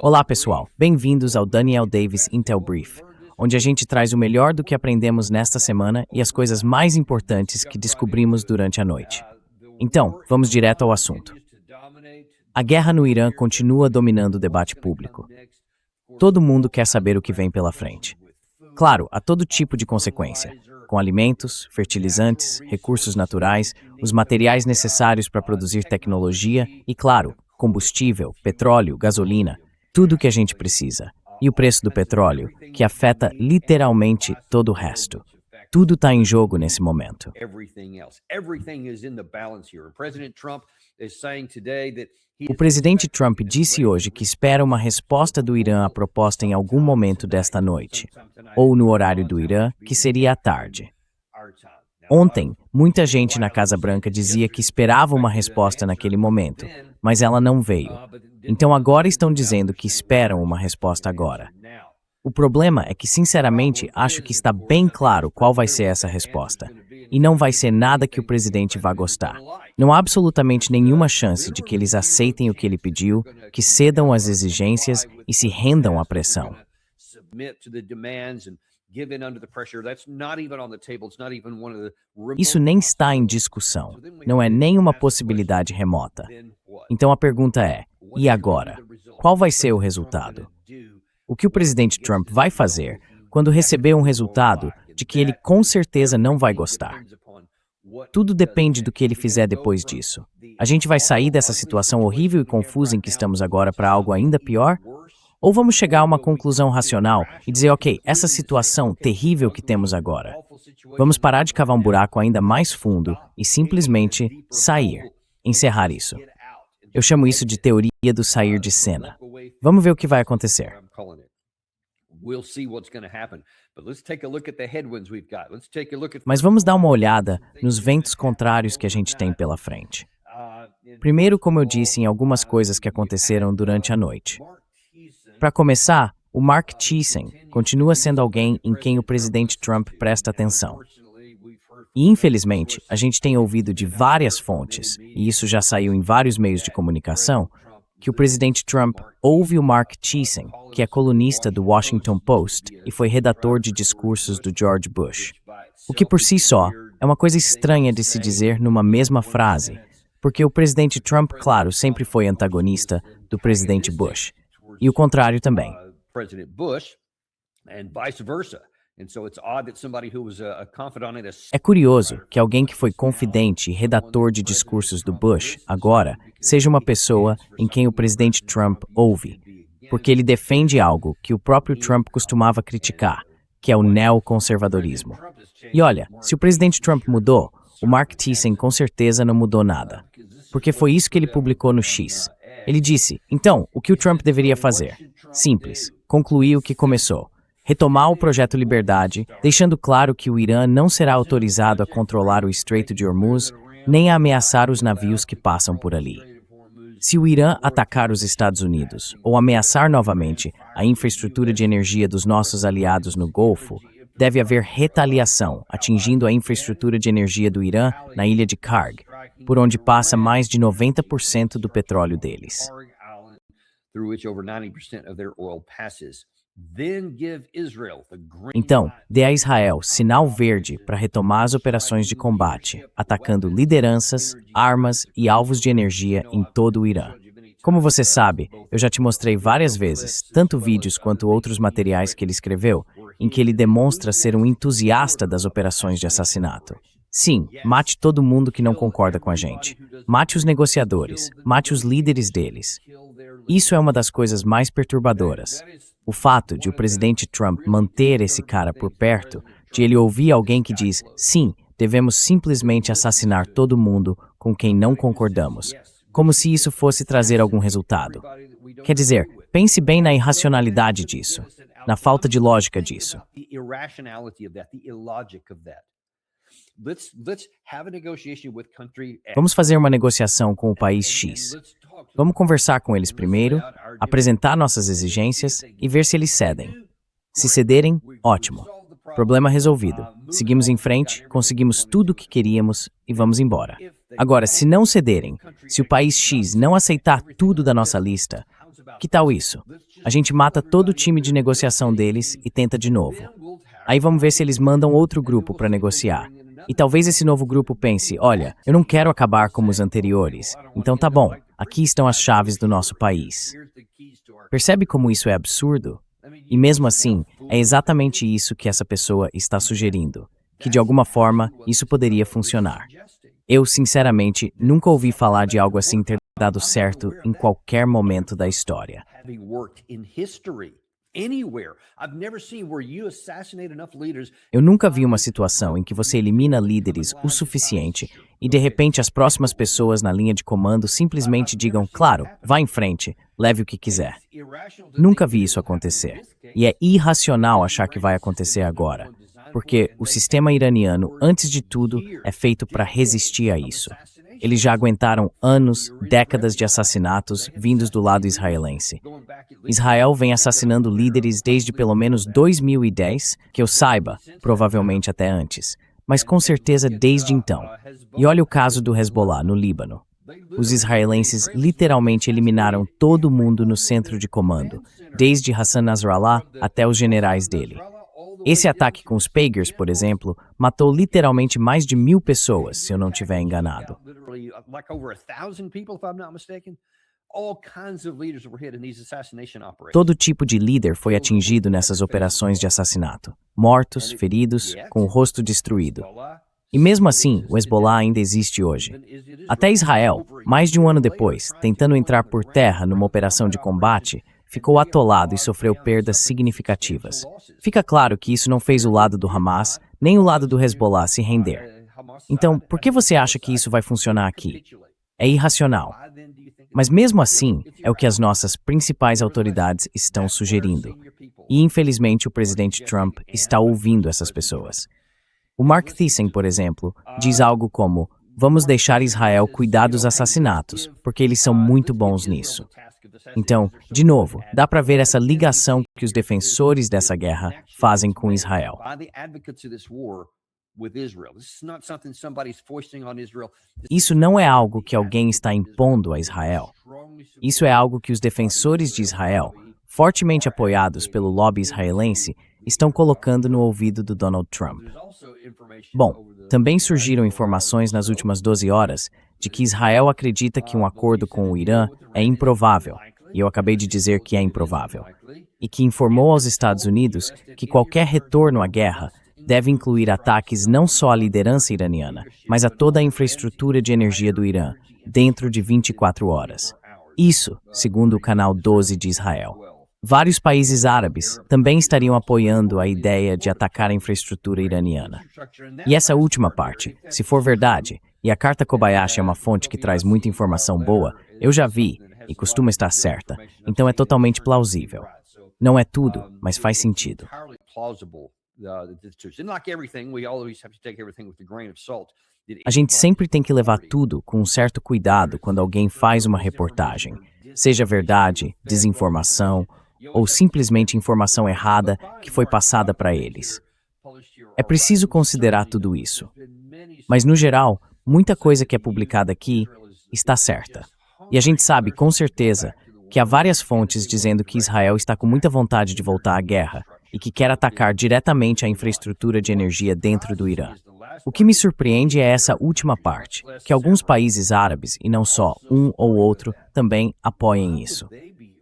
Olá, pessoal. Bem-vindos ao Daniel Davis Intel Brief, onde a gente traz o melhor do que aprendemos nesta semana e as coisas mais importantes que descobrimos durante a noite. Então, vamos direto ao assunto. A guerra no Irã continua dominando o debate público. Todo mundo quer saber o que vem pela frente. Claro, há todo tipo de consequência, com alimentos, fertilizantes, recursos naturais, os materiais necessários para produzir tecnologia e, claro, combustível, petróleo, gasolina, tudo o que a gente precisa. E o preço do petróleo, que afeta literalmente todo o resto. Tudo está em jogo nesse momento. O presidente Trump disse hoje que espera uma resposta do Irã à proposta em algum momento desta noite, ou no horário do Irã, que seria à tarde. Ontem, muita gente na Casa Branca dizia que esperava uma resposta naquele momento, mas ela não veio. Então agora estão dizendo que esperam uma resposta agora. O problema é que, sinceramente, acho que está bem claro qual vai ser essa resposta. E não vai ser nada que o presidente vá gostar. Não há absolutamente nenhuma chance de que eles aceitem o que ele pediu, que cedam às exigências e se rendam à pressão. Isso nem está em discussão. Não é nem uma possibilidade remota. Então a pergunta é, e agora? Qual vai ser o resultado? O que o presidente Trump vai fazer quando receber um resultado de que ele com certeza não vai gostar? Tudo depende do que ele fizer depois disso. A gente vai sair dessa situação horrível e confusa em que estamos agora para algo ainda pior? Ou vamos chegar a uma conclusão racional e dizer, ok, essa situação terrível que temos agora, vamos parar de cavar um buraco ainda mais fundo e simplesmente sair, encerrar isso. Eu chamo isso de teoria do sair de cena. Vamos ver o que vai acontecer. Mas vamos dar uma olhada nos ventos contrários que a gente tem pela frente. Primeiro, como eu disse, em algumas coisas que aconteceram durante a noite. Para começar, o Mark Thiessen continua sendo alguém em quem o presidente Trump presta atenção. E, infelizmente, a gente tem ouvido de várias fontes, e isso já saiu em vários meios de comunicação, que o presidente Trump ouve o Mark Thiessen, que é colunista do Washington Post e foi redator de discursos do George Bush. O que por si só é uma coisa estranha de se dizer numa mesma frase, porque o presidente Trump, claro, sempre foi antagonista do presidente Bush, e o contrário também. É curioso que alguém que foi confidente e redator de discursos do Bush, agora, seja uma pessoa em quem o presidente Trump ouve, porque ele defende algo que o próprio Trump costumava criticar, que é o neoconservadorismo. E olha, se o presidente Trump mudou, o Mark Thiessen com certeza não mudou nada, porque foi isso que ele publicou no X. Ele disse, então, o que o Trump deveria fazer? Simples, concluir o que começou. Retomar o Projeto Liberdade, deixando claro que o Irã não será autorizado a controlar o Estreito de Hormuz, nem a ameaçar os navios que passam por ali. Se o Irã atacar os Estados Unidos ou ameaçar novamente a infraestrutura de energia dos nossos aliados no Golfo, deve haver retaliação, atingindo a infraestrutura de energia do Irã na ilha de Karg, por onde passa mais de 90% do petróleo deles. Então, dê a Israel sinal verde para retomar as operações de combate, atacando lideranças, armas e alvos de energia em todo o Irã. Como você sabe, eu já te mostrei várias vezes, tanto vídeos quanto outros materiais que ele escreveu, em que ele demonstra ser um entusiasta das operações de assassinato. Sim, mate todo mundo que não concorda com a gente. Mate os negociadores, mate os líderes deles. Isso é uma das coisas mais perturbadoras. O fato de o presidente Trump manter esse cara por perto, de ele ouvir alguém que diz, sim, devemos simplesmente assassinar todo mundo com quem não concordamos, como se isso fosse trazer algum resultado. Quer dizer, pense bem na irracionalidade disso, na falta de lógica disso. Vamos fazer uma negociação com o país X. Vamos conversar com eles primeiro, apresentar nossas exigências e ver se eles cedem. Se cederem, ótimo. Problema resolvido. Seguimos em frente, conseguimos tudo o que queríamos e vamos embora. Agora, se não cederem, se o país X não aceitar tudo da nossa lista, que tal isso? A gente mata todo o time de negociação deles e tenta de novo. Aí vamos ver se eles mandam outro grupo para negociar. E talvez esse novo grupo pense, olha, eu não quero acabar como os anteriores, então tá bom, aqui estão as chaves do nosso país. Percebe como isso é absurdo? E mesmo assim, é exatamente isso que essa pessoa está sugerindo, que de alguma forma isso poderia funcionar. Eu, sinceramente, nunca ouvi falar de algo assim ter dado certo em qualquer momento da história. Eu nunca vi uma situação em que você elimina líderes o suficiente e de repente as próximas pessoas na linha de comando simplesmente digam, claro, vá em frente, leve o que quiser. Nunca vi isso acontecer. E é irracional achar que vai acontecer agora, porque o sistema iraniano, antes de tudo, é feito para resistir a isso. Eles já aguentaram anos, décadas de assassinatos vindos do lado israelense. Israel vem assassinando líderes desde pelo menos 2010, que eu saiba, provavelmente até antes, mas com certeza desde então. E olha o caso do Hezbollah, no Líbano. Os israelenses literalmente eliminaram todo mundo no centro de comando, desde Hassan Nasrallah até os generais dele. Esse ataque com os Pagers, por exemplo, matou literalmente mais de 1.000 pessoas, se eu não estiver enganado. Todo tipo de líder foi atingido nessas operações de assassinato. Mortos, feridos, com o rosto destruído. E mesmo assim, o Hezbollah ainda existe hoje. Até Israel, mais de um ano depois, tentando entrar por terra numa operação de combate, ficou atolado e sofreu perdas significativas. Fica claro que isso não fez o lado do Hamas, nem o lado do Hezbollah se render. Então, por que você acha que isso vai funcionar aqui? É irracional. Mas mesmo assim, é o que as nossas principais autoridades estão sugerindo. E infelizmente o presidente Trump está ouvindo essas pessoas. O Mark Thiessen, por exemplo, diz algo como, vamos deixar Israel cuidar dos assassinatos, porque eles são muito bons nisso. Então, de novo, dá para ver essa ligação que os defensores dessa guerra fazem com Israel. Isso não é algo que alguém está impondo a Israel. Isso é algo que os defensores de Israel, fortemente apoiados pelo lobby israelense, estão colocando no ouvido do Donald Trump. Bom, também surgiram informações nas últimas 12 horas de que Israel acredita que um acordo com o Irã é improvável, e eu acabei de dizer que é improvável, e que informou aos Estados Unidos que qualquer retorno à guerra deve incluir ataques não só à liderança iraniana, mas a toda a infraestrutura de energia do Irã, dentro de 24 horas. Isso, segundo o Canal 12 de Israel. Vários países árabes também estariam apoiando a ideia de atacar a infraestrutura iraniana. E essa última parte, se for verdade, e a Carta Kobayashi é uma fonte que traz muita informação boa, eu já vi, e costuma estar certa, então é totalmente plausível. Não é tudo, mas faz sentido. A gente sempre tem que levar tudo com um certo cuidado quando alguém faz uma reportagem, seja verdade, desinformação, ou simplesmente informação errada que foi passada para eles. É preciso considerar tudo isso. Mas, no geral, muita coisa que é publicada aqui está certa. E a gente sabe, com certeza, que há várias fontes dizendo que Israel está com muita vontade de voltar à guerra e que quer atacar diretamente a infraestrutura de energia dentro do Irã. O que me surpreende é essa última parte, que alguns países árabes, e não só um ou outro, também apoiem isso.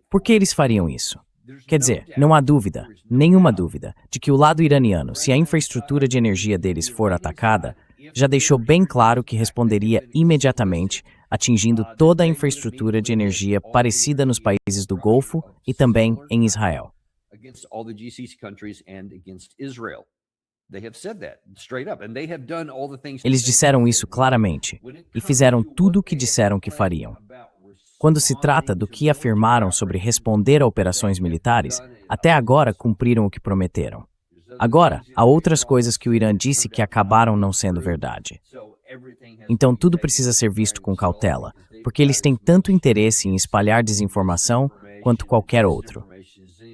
Por que eles fariam isso? Quer dizer, não há dúvida, nenhuma dúvida, de que o lado iraniano, se a infraestrutura de energia deles for atacada, já deixou bem claro que responderia imediatamente, atingindo toda a infraestrutura de energia parecida nos países do Golfo e também em Israel. Eles disseram isso claramente e fizeram tudo o que disseram que fariam. Quando se trata do que afirmaram sobre responder a operações militares, até agora cumpriram o que prometeram. Agora, há outras coisas que o Irã disse que acabaram não sendo verdade. Então tudo precisa ser visto com cautela, porque eles têm tanto interesse em espalhar desinformação quanto qualquer outro.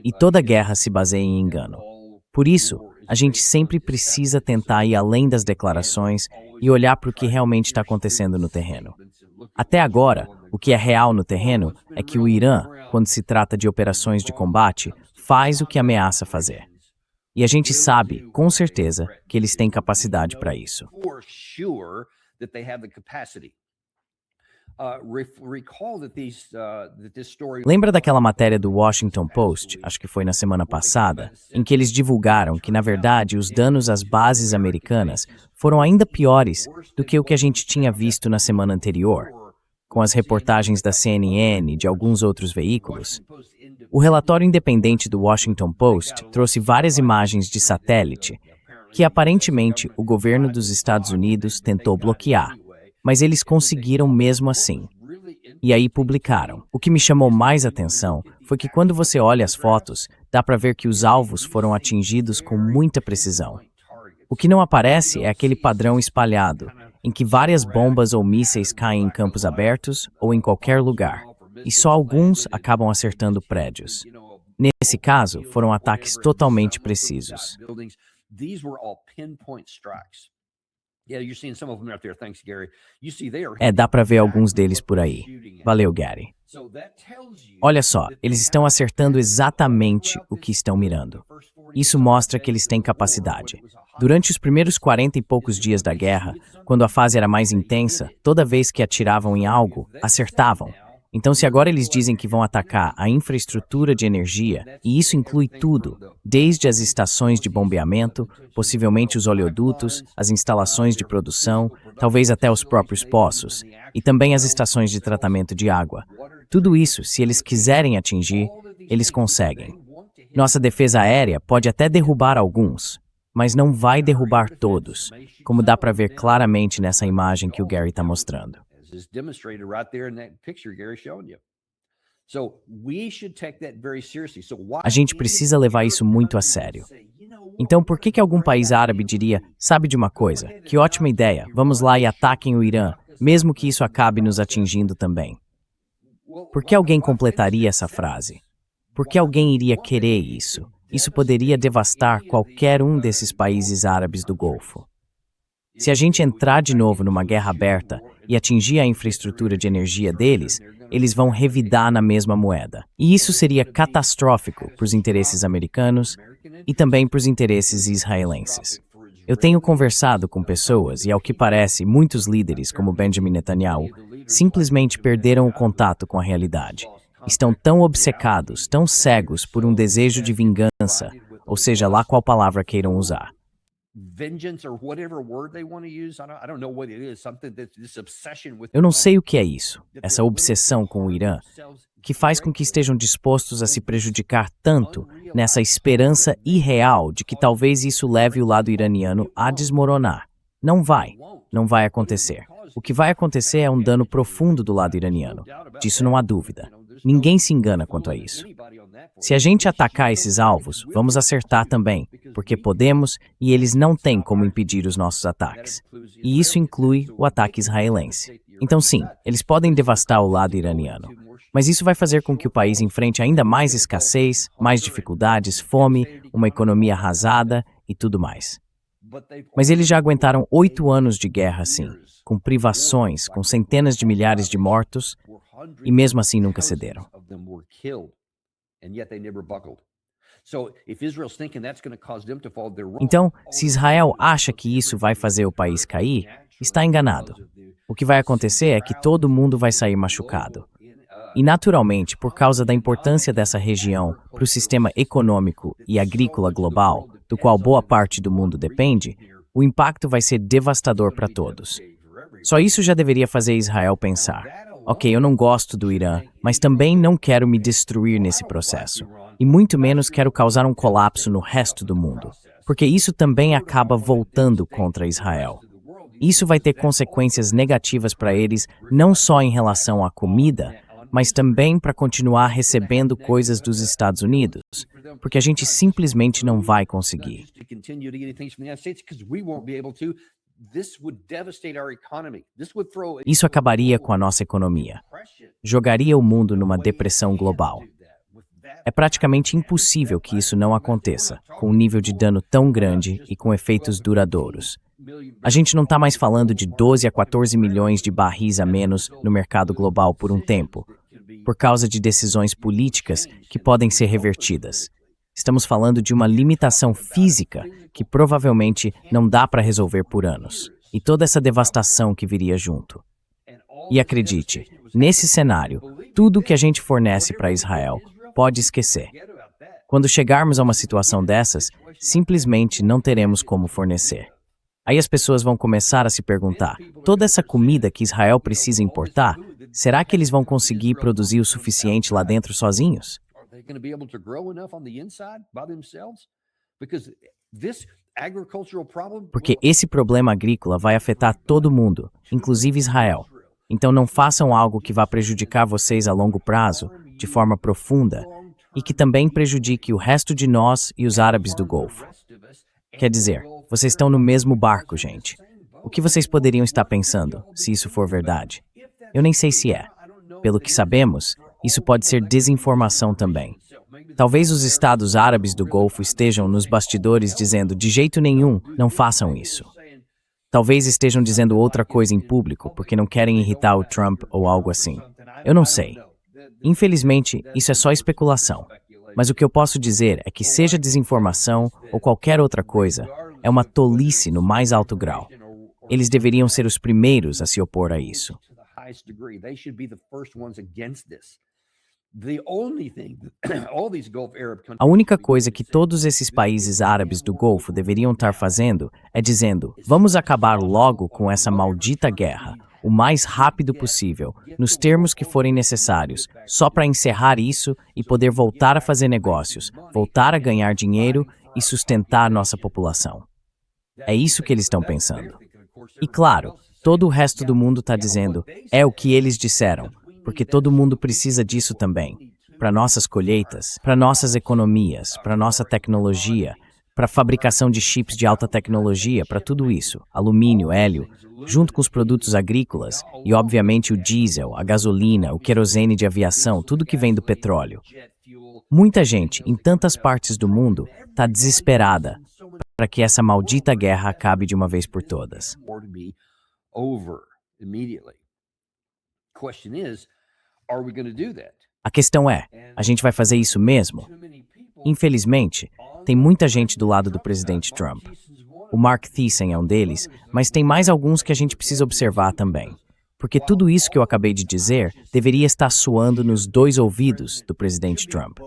E toda guerra se baseia em engano. Por isso, a gente sempre precisa tentar ir além das declarações e olhar para o que realmente está acontecendo no terreno. Até agora, o que é real no terreno é que o Irã, quando se trata de operações de combate, faz o que ameaça fazer. E a gente sabe, com certeza, que eles têm capacidade para isso. Lembra daquela matéria do Washington Post, acho que foi na semana passada, em que eles divulgaram que, na verdade, os danos às bases americanas foram ainda piores do que o que a gente tinha visto na semana anterior, com as reportagens da CNN e de alguns outros veículos? O relatório independente do Washington Post trouxe várias imagens de satélite que, aparentemente, o governo dos Estados Unidos tentou bloquear, mas eles conseguiram mesmo assim. E aí publicaram. O que me chamou mais atenção foi que quando você olha as fotos, dá para ver que os alvos foram atingidos com muita precisão. O que não aparece é aquele padrão espalhado, em que várias bombas ou mísseis caem em campos abertos ou em qualquer lugar, e só alguns acabam acertando prédios. Nesse caso, foram ataques totalmente precisos. Dá para ver alguns deles por aí. Valeu, Gary. Olha só, eles estão acertando exatamente o que estão mirando. Isso mostra que eles têm capacidade. Durante os primeiros 40 e poucos dias da guerra, quando a fase era mais intensa, toda vez que atiravam em algo, acertavam. Então, se agora eles dizem que vão atacar a infraestrutura de energia, e isso inclui tudo, desde as estações de bombeamento, possivelmente os oleodutos, as instalações de produção, talvez até os próprios poços, e também as estações de tratamento de água. Tudo isso, se eles quiserem atingir, eles conseguem. Nossa defesa aérea pode até derrubar alguns, mas não vai derrubar todos, como dá para ver claramente nessa imagem que o Gary está mostrando. Is demonstrated right there in that picture Gary showing you. So we should take that very seriously. A gente precisa levar isso muito a sério. Então, por que algum país árabe diria, sabe de uma coisa, que ótima ideia, vamos lá e ataquem o Irã, mesmo que isso acabe nos atingindo também? Por que alguém completaria essa frase? Por que alguém iria querer isso? Isso poderia devastar qualquer um desses países árabes do Golfo. Se a gente entrar de novo numa guerra aberta e atingir a infraestrutura de energia deles, eles vão revidar na mesma moeda. E isso seria catastrófico para os interesses americanos e também para os interesses israelenses. Eu tenho conversado com pessoas e, ao que parece, muitos líderes, como Benjamin Netanyahu, simplesmente perderam o contato com a realidade. Estão tão obcecados, tão cegos por um desejo de vingança, ou seja lá qual palavra queiram usar. Eu não sei o que é isso, essa obsessão com o Irã, que faz com que estejam dispostos a se prejudicar tanto nessa esperança irreal de que talvez isso leve o lado iraniano a desmoronar. Não vai acontecer. O que vai acontecer é um dano profundo do lado iraniano. Disso não há dúvida. Ninguém se engana quanto a isso. Se a gente atacar esses alvos, vamos acertar também, porque podemos e eles não têm como impedir os nossos ataques. E isso inclui o ataque israelense. Então sim, eles podem devastar o lado iraniano. Mas isso vai fazer com que o país enfrente ainda mais escassez, mais dificuldades, fome, uma economia arrasada e tudo mais. Mas eles já aguentaram 8 anos de guerra assim, com privações, com centenas de milhares de mortos, e mesmo assim nunca cederam. Então, se Israel acha que isso vai fazer o país cair, está enganado. O que vai acontecer é que todo mundo vai sair machucado. E, naturalmente, por causa da importância dessa região para o sistema econômico e agrícola global, do qual boa parte do mundo depende, o impacto vai ser devastador para todos. Só isso já deveria fazer Israel pensar: ok, eu não gosto do Irã, mas também não quero me destruir nesse processo. E muito menos quero causar um colapso no resto do mundo, porque isso também acaba voltando contra Israel. Isso vai ter consequências negativas para eles, não só em relação à comida, mas também para continuar recebendo coisas dos Estados Unidos, porque a gente simplesmente não vai conseguir. Isso acabaria com a nossa economia. Jogaria o mundo numa depressão global. É praticamente impossível que isso não aconteça, com um nível de dano tão grande e com efeitos duradouros. A gente não está mais falando de 12 a 14 milhões de barris a menos no mercado global por um tempo, por causa de decisões políticas que podem ser revertidas. Estamos falando de uma limitação física que provavelmente não dá para resolver por anos, e toda essa devastação que viria junto. E acredite, nesse cenário, tudo que a gente fornece para Israel pode esquecer. Quando chegarmos a uma situação dessas, simplesmente não teremos como fornecer. Aí as pessoas vão começar a se perguntar, toda essa comida que Israel precisa importar, será que eles vão conseguir produzir o suficiente lá dentro sozinhos? Porque esse problema agrícola vai afetar todo mundo, inclusive Israel. Então não façam algo que vá prejudicar vocês a longo prazo, de forma profunda, e que também prejudique o resto de nós e os árabes do Golfo. Quer dizer, vocês estão no mesmo barco, gente. O que vocês poderiam estar pensando, se isso for verdade? Eu nem sei se é. Pelo que sabemos, isso pode ser desinformação também. Talvez os estados árabes do Golfo estejam nos bastidores dizendo de jeito nenhum, não façam isso. Talvez estejam dizendo outra coisa em público porque não querem irritar o Trump ou algo assim. Eu não sei. Infelizmente, isso é só especulação. Mas o que eu posso dizer é que seja desinformação ou qualquer outra coisa, é uma tolice no mais alto grau. Eles deveriam ser os primeiros a se opor a isso. A única coisa que todos esses países árabes do Golfo deveriam estar fazendo é dizendo, vamos acabar logo com essa maldita guerra, o mais rápido possível, nos termos que forem necessários, só para encerrar isso e poder voltar a fazer negócios, voltar a ganhar dinheiro e sustentar nossa população. É isso que eles estão pensando. E claro, todo o resto do mundo está dizendo, é o que eles disseram, porque todo mundo precisa disso também, para nossas colheitas, para nossas economias, para nossa tecnologia, para a fabricação de chips de alta tecnologia, para tudo isso, alumínio, hélio, junto com os produtos agrícolas e, obviamente, o diesel, a gasolina, o querosene de aviação, tudo que vem do petróleo. Muita gente, em tantas partes do mundo, está desesperada para que essa maldita guerra acabe de uma vez por todas. A questão é, a gente vai fazer isso mesmo? Infelizmente, tem muita gente do lado do presidente Trump. O Mark Thiessen é um deles, mas tem mais alguns que a gente precisa observar também. Porque tudo isso que eu acabei de dizer deveria estar soando nos dois ouvidos do presidente Trump.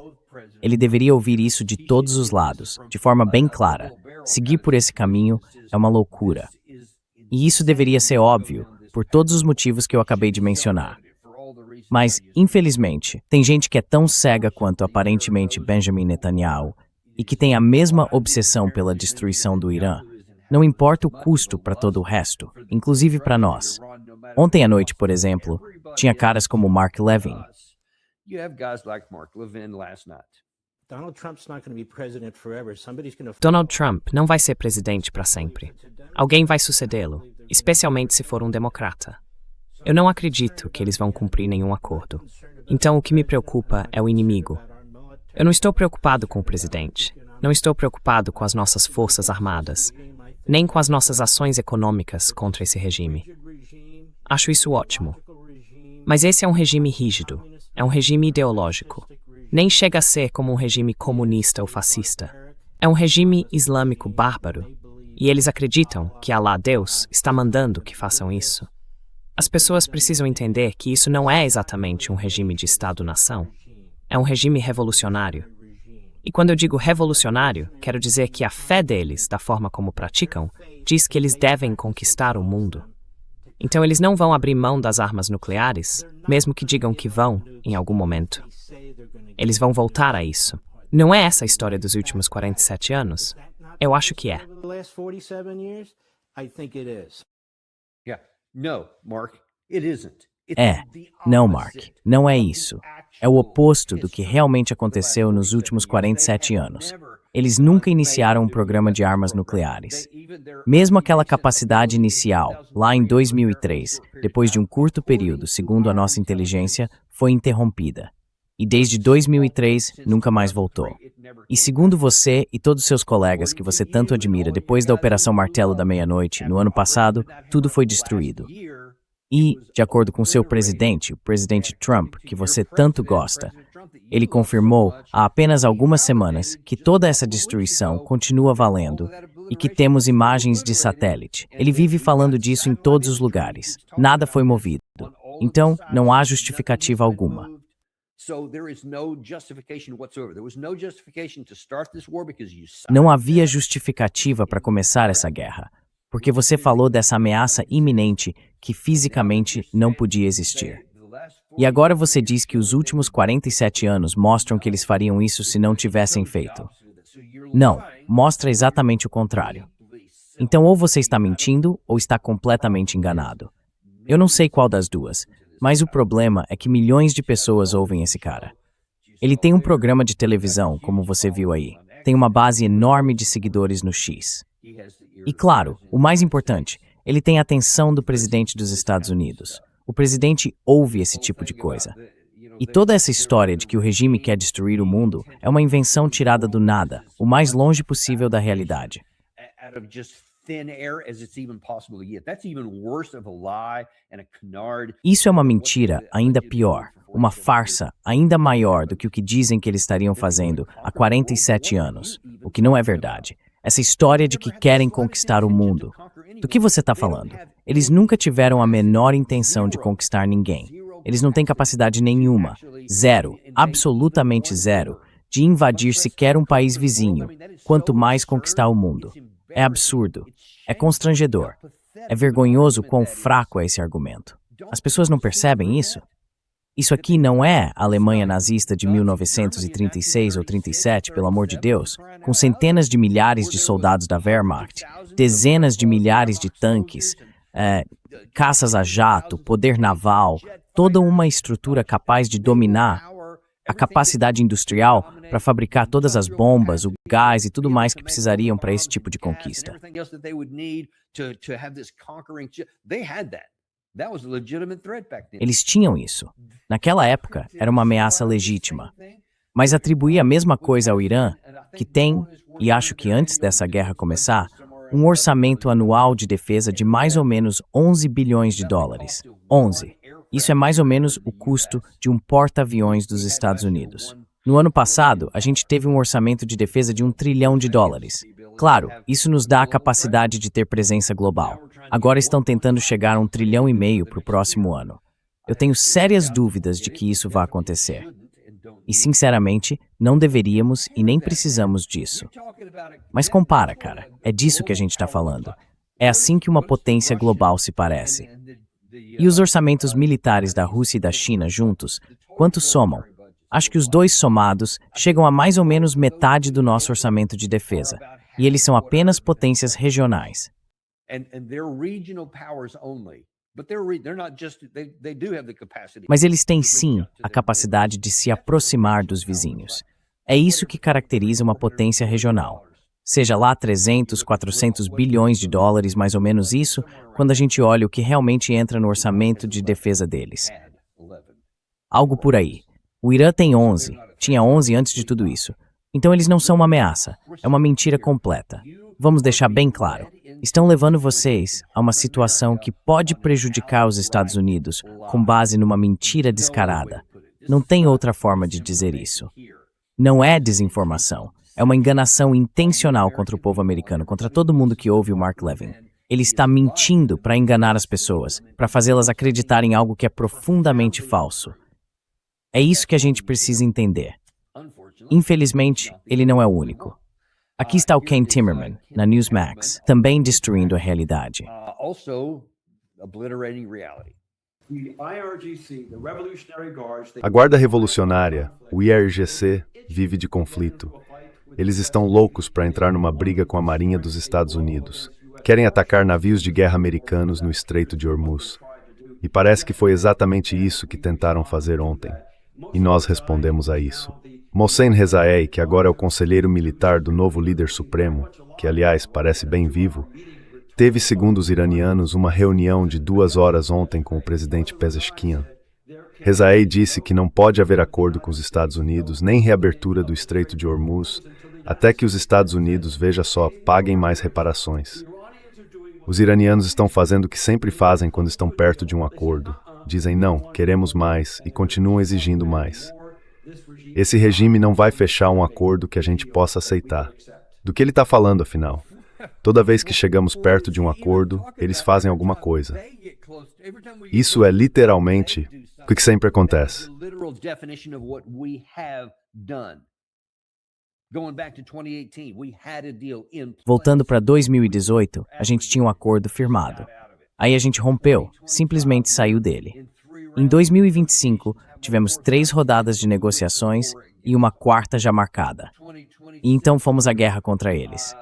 Ele deveria ouvir isso de todos os lados, de forma bem clara. Seguir por esse caminho é uma loucura. E isso deveria ser óbvio, por todos os motivos que eu acabei de mencionar. Mas, infelizmente, tem gente que é tão cega quanto aparentemente Benjamin Netanyahu e que tem a mesma obsessão pela destruição do Irã. Não importa o custo para todo o resto, inclusive para nós. Ontem à noite, por exemplo, tinha caras como Mark Levin. Donald Trump não vai ser presidente para sempre. Alguém vai sucedê-lo, especialmente se for um democrata. Eu não acredito que eles vão cumprir nenhum acordo. Então, o que me preocupa é o inimigo. Eu não estou preocupado com o presidente. Não estou preocupado com as nossas forças armadas, nem com as nossas ações econômicas contra esse regime. Acho isso ótimo. Mas esse é um regime rígido. É um regime ideológico. Nem chega a ser como um regime comunista ou fascista. É um regime islâmico bárbaro. E eles acreditam que Alá, Deus, está mandando que façam isso. As pessoas precisam entender que isso não é exatamente um regime de Estado-nação. É um regime revolucionário. E quando eu digo revolucionário, quero dizer que a fé deles, da forma como praticam, diz que eles devem conquistar o mundo. Então eles não vão abrir mão das armas nucleares, mesmo que digam que vão, em algum momento. Eles vão voltar a isso. Não é essa a história dos últimos 47 anos? Eu acho que é. Não, Mark, não é isso. É o oposto do que realmente aconteceu nos últimos 47 anos. Eles nunca iniciaram um programa de armas nucleares. Mesmo aquela capacidade inicial, lá em 2003, depois de um curto período, segundo a nossa inteligência, foi interrompida. e desde 2003 nunca mais voltou. E segundo você e todos seus colegas que você tanto admira, depois da Operação Martelo da Meia-Noite, no ano passado, tudo foi destruído. E, de acordo com seu presidente, o presidente Trump, que você tanto gosta, ele confirmou há apenas algumas semanas que toda essa destruição continua valendo e que temos imagens de satélite. Ele vive falando disso em todos os lugares. Nada foi movido. Então, não há justificativa alguma. Não havia justificativa para começar essa guerra, porque você falou dessa ameaça iminente que fisicamente não podia existir. E agora você diz que os últimos 47 anos mostram que eles fariam isso se não tivessem feito. Não, mostra exatamente o contrário. Então ou você está mentindo ou está completamente enganado. Eu não sei qual das duas, mas o problema é que milhões de pessoas ouvem esse cara. Ele tem um programa de televisão, como você viu aí. Tem uma base enorme de seguidores no X. E claro, o mais importante, ele tem a atenção do presidente dos Estados Unidos. O presidente ouve esse tipo de coisa. E toda essa história de que o regime quer destruir o mundo é uma invenção tirada do nada, o mais longe possível da realidade. Isso é uma mentira ainda pior, uma farsa ainda maior do que o que dizem que eles estariam fazendo há 47 anos, o que não é verdade. Essa história de que querem conquistar o mundo. Do que você está falando? Eles nunca tiveram a menor intenção de conquistar ninguém. Eles não têm capacidade nenhuma, zero, absolutamente zero, de invadir sequer um país vizinho, quanto mais conquistar o mundo. É absurdo, é constrangedor, é vergonhoso quão fraco é esse argumento. As pessoas não percebem isso? Isso aqui não é a Alemanha nazista de 1936 ou 37, pelo amor de Deus, com centenas de milhares de soldados da Wehrmacht, dezenas de milhares de tanques, caças a jato, poder naval, toda uma estrutura capaz de dominar a capacidade industrial para fabricar todas as bombas, o gás e tudo mais que precisariam para esse tipo de conquista. Eles tinham isso. Naquela época, era uma ameaça legítima. Mas atribuir a mesma coisa ao Irã, que tem, e acho que antes dessa guerra começar, um orçamento anual de defesa de mais ou menos 11 bilhões de dólares. 11. Isso é mais ou menos o custo de um porta-aviões dos Estados Unidos. No ano passado, a gente teve um orçamento de defesa de $1 trilhão. Claro, isso nos dá a capacidade de ter presença global. Agora estão tentando chegar a $1,5 trilhão para o próximo ano. Eu tenho sérias dúvidas de que isso vá acontecer. E, sinceramente, não deveríamos e nem precisamos disso. Mas compara, cara. É disso que a gente está falando. É assim que uma potência global se parece. E os orçamentos militares da Rússia e da China juntos, quanto somam? Acho que os dois somados chegam a mais ou menos metade do nosso orçamento de defesa. E eles são apenas potências regionais. Mas eles têm sim a capacidade de se aproximar dos vizinhos. É isso que caracteriza uma potência regional. Seja lá 300, 400 bilhões de dólares, mais ou menos isso, quando a gente olha o que realmente entra no orçamento de defesa deles. Algo por aí. O Irã tem 11, tinha 11 antes de tudo isso. Então eles não são uma ameaça, é uma mentira completa. Vamos deixar bem claro. Estão levando vocês a uma situação que pode prejudicar os Estados Unidos com base numa mentira descarada. Não tem outra forma de dizer isso. Não é desinformação. É uma enganação intencional contra o povo americano, contra todo mundo que ouve o Mark Levin. Ele está mentindo para enganar as pessoas, para fazê-las acreditar em algo que é profundamente falso. É isso que a gente precisa entender. Infelizmente, ele não é o único. Aqui está o Ken Timmerman, na Newsmax, também destruindo a realidade. A Guarda Revolucionária, o IRGC, vive de conflito. Eles estão loucos para entrar numa briga com a Marinha dos Estados Unidos. Querem atacar navios de guerra americanos no Estreito de Hormuz. E parece que foi exatamente isso que tentaram fazer ontem. E nós respondemos a isso. Mohsen Rezaei, que agora é o conselheiro militar do novo líder supremo, que aliás parece bem vivo, teve, segundo os iranianos, uma reunião de 2 horas ontem com o presidente Pezeshkian. Rezaei disse que não pode haver acordo com os Estados Unidos, nem reabertura do Estreito de Hormuz, até que os Estados Unidos, veja só, paguem mais reparações. Os iranianos estão fazendo o que sempre fazem quando estão perto de um acordo. Dizem não, queremos mais e continuam exigindo mais. Esse regime não vai fechar um acordo que a gente possa aceitar. Do que ele está falando, afinal? Toda vez que chegamos perto de um acordo, eles fazem alguma coisa. Isso é literalmente o que sempre acontece. Voltando para 2018, a gente tinha um acordo firmado. Aí a gente rompeu, simplesmente saiu dele. Em 2025, tivemos 3 rodadas de negociações e uma quarta já marcada. E então fomos à guerra contra eles.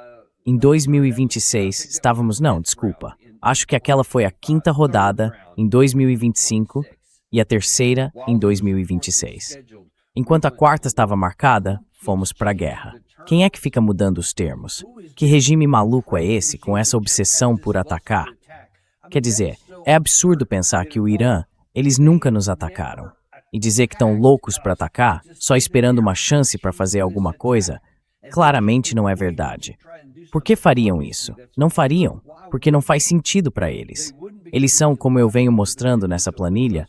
Em 2026, acho que aquela foi a 5ª rodada em 2025 e a 3ª em 2026. Enquanto a 4ª estava marcada, fomos para a guerra. Quem é que fica mudando os termos? Que regime maluco é esse, com essa obsessão por atacar? Quer dizer, é absurdo pensar que o Irã, eles nunca nos atacaram. E dizer que estão loucos para atacar, só esperando uma chance para fazer alguma coisa, claramente não é verdade. Por que fariam isso? Não fariam, porque não faz sentido para eles. Eles são, como eu venho mostrando nessa planilha,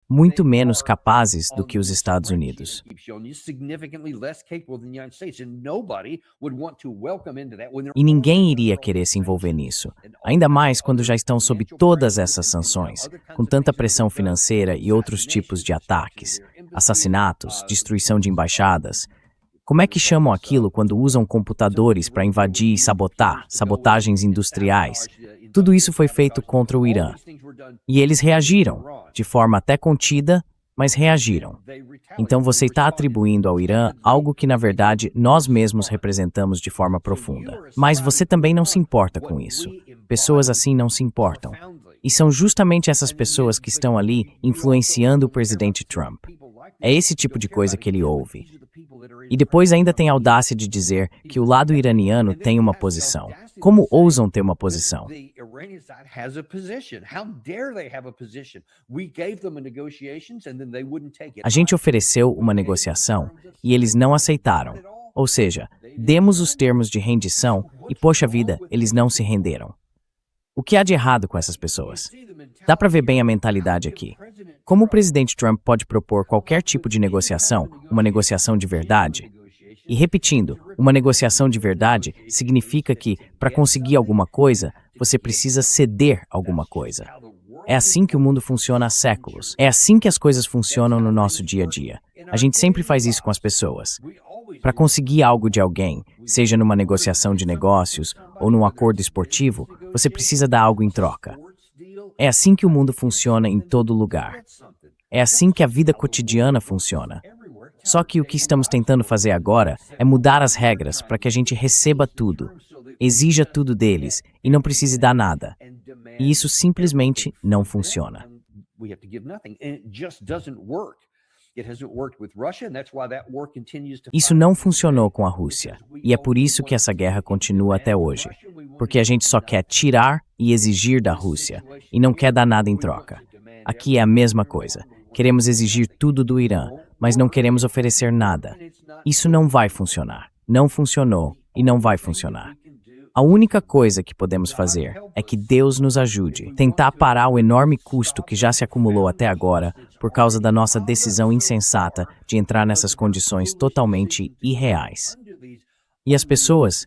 muito menos capazes do que os Estados Unidos. E ninguém iria querer se envolver nisso, ainda mais quando já estão sob todas essas sanções, com tanta pressão financeira e outros tipos de ataques, assassinatos, destruição de embaixadas. Como é que chamam aquilo quando usam computadores para invadir e sabotar, sabotagens industriais? Tudo isso foi feito contra o Irã. E eles reagiram, de forma até contida, mas reagiram. Então você está atribuindo ao Irã algo que, na verdade, nós mesmos representamos de forma profunda. Mas você também não se importa com isso. Pessoas assim não se importam. E são justamente essas pessoas que estão ali influenciando o presidente Trump. É esse tipo de coisa que ele ouve. E depois ainda tem a audácia de dizer que o lado iraniano tem uma posição. Como ousam ter uma posição? A gente ofereceu uma negociação e eles não aceitaram. Ou seja, demos os termos de rendição e, poxa vida, eles não se renderam. O que há de errado com essas pessoas? Dá para ver bem a mentalidade aqui. Como o presidente Trump pode propor qualquer tipo de negociação, uma negociação de verdade? E repetindo, uma negociação de verdade significa que, para conseguir alguma coisa, você precisa ceder alguma coisa. É assim que o mundo funciona há séculos. É assim que as coisas funcionam no nosso dia a dia. A gente sempre faz isso com as pessoas. Para conseguir algo de alguém, seja numa negociação de negócios ou num acordo esportivo, você precisa dar algo em troca. É assim que o mundo funciona em todo lugar. É assim que a vida cotidiana funciona. Só que o que estamos tentando fazer agora é mudar as regras para que a gente receba tudo, exija tudo deles e não precise dar nada. E isso simplesmente não funciona. Isso não funcionou com a Rússia, e é por isso que essa guerra continua até hoje. Porque a gente só quer tirar e exigir da Rússia, e não quer dar nada em troca. Aqui é a mesma coisa. Queremos exigir tudo do Irã, mas não queremos oferecer nada. Isso não vai funcionar. Não funcionou e não vai funcionar. A única coisa que podemos fazer é que Deus nos ajude, tentar parar o enorme custo que já se acumulou até agora por causa da nossa decisão insensata de entrar nessas condições totalmente irreais. E as pessoas?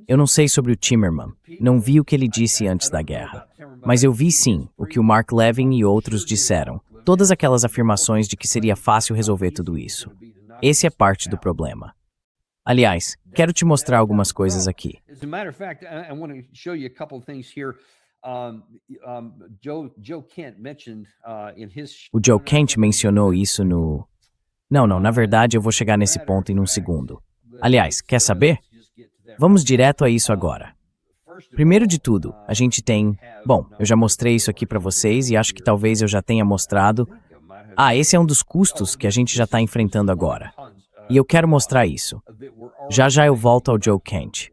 Eu não sei sobre o Timmerman, não vi o que ele disse antes da guerra, mas eu vi sim o que o Mark Levin e outros disseram, todas aquelas afirmações de que seria fácil resolver tudo isso. Esse é parte do problema. Aliás, quero te mostrar algumas coisas aqui. O Joe Kent mencionou isso no... Não, na verdade eu vou chegar nesse ponto em um segundo. Aliás, quer saber? Vamos direto a isso agora. Primeiro de tudo, a gente tem... Bom, eu já mostrei isso aqui para vocês e acho que talvez eu já tenha mostrado... esse é um dos custos que a gente já está enfrentando agora. E eu quero mostrar isso. Já eu volto ao Joe Kent.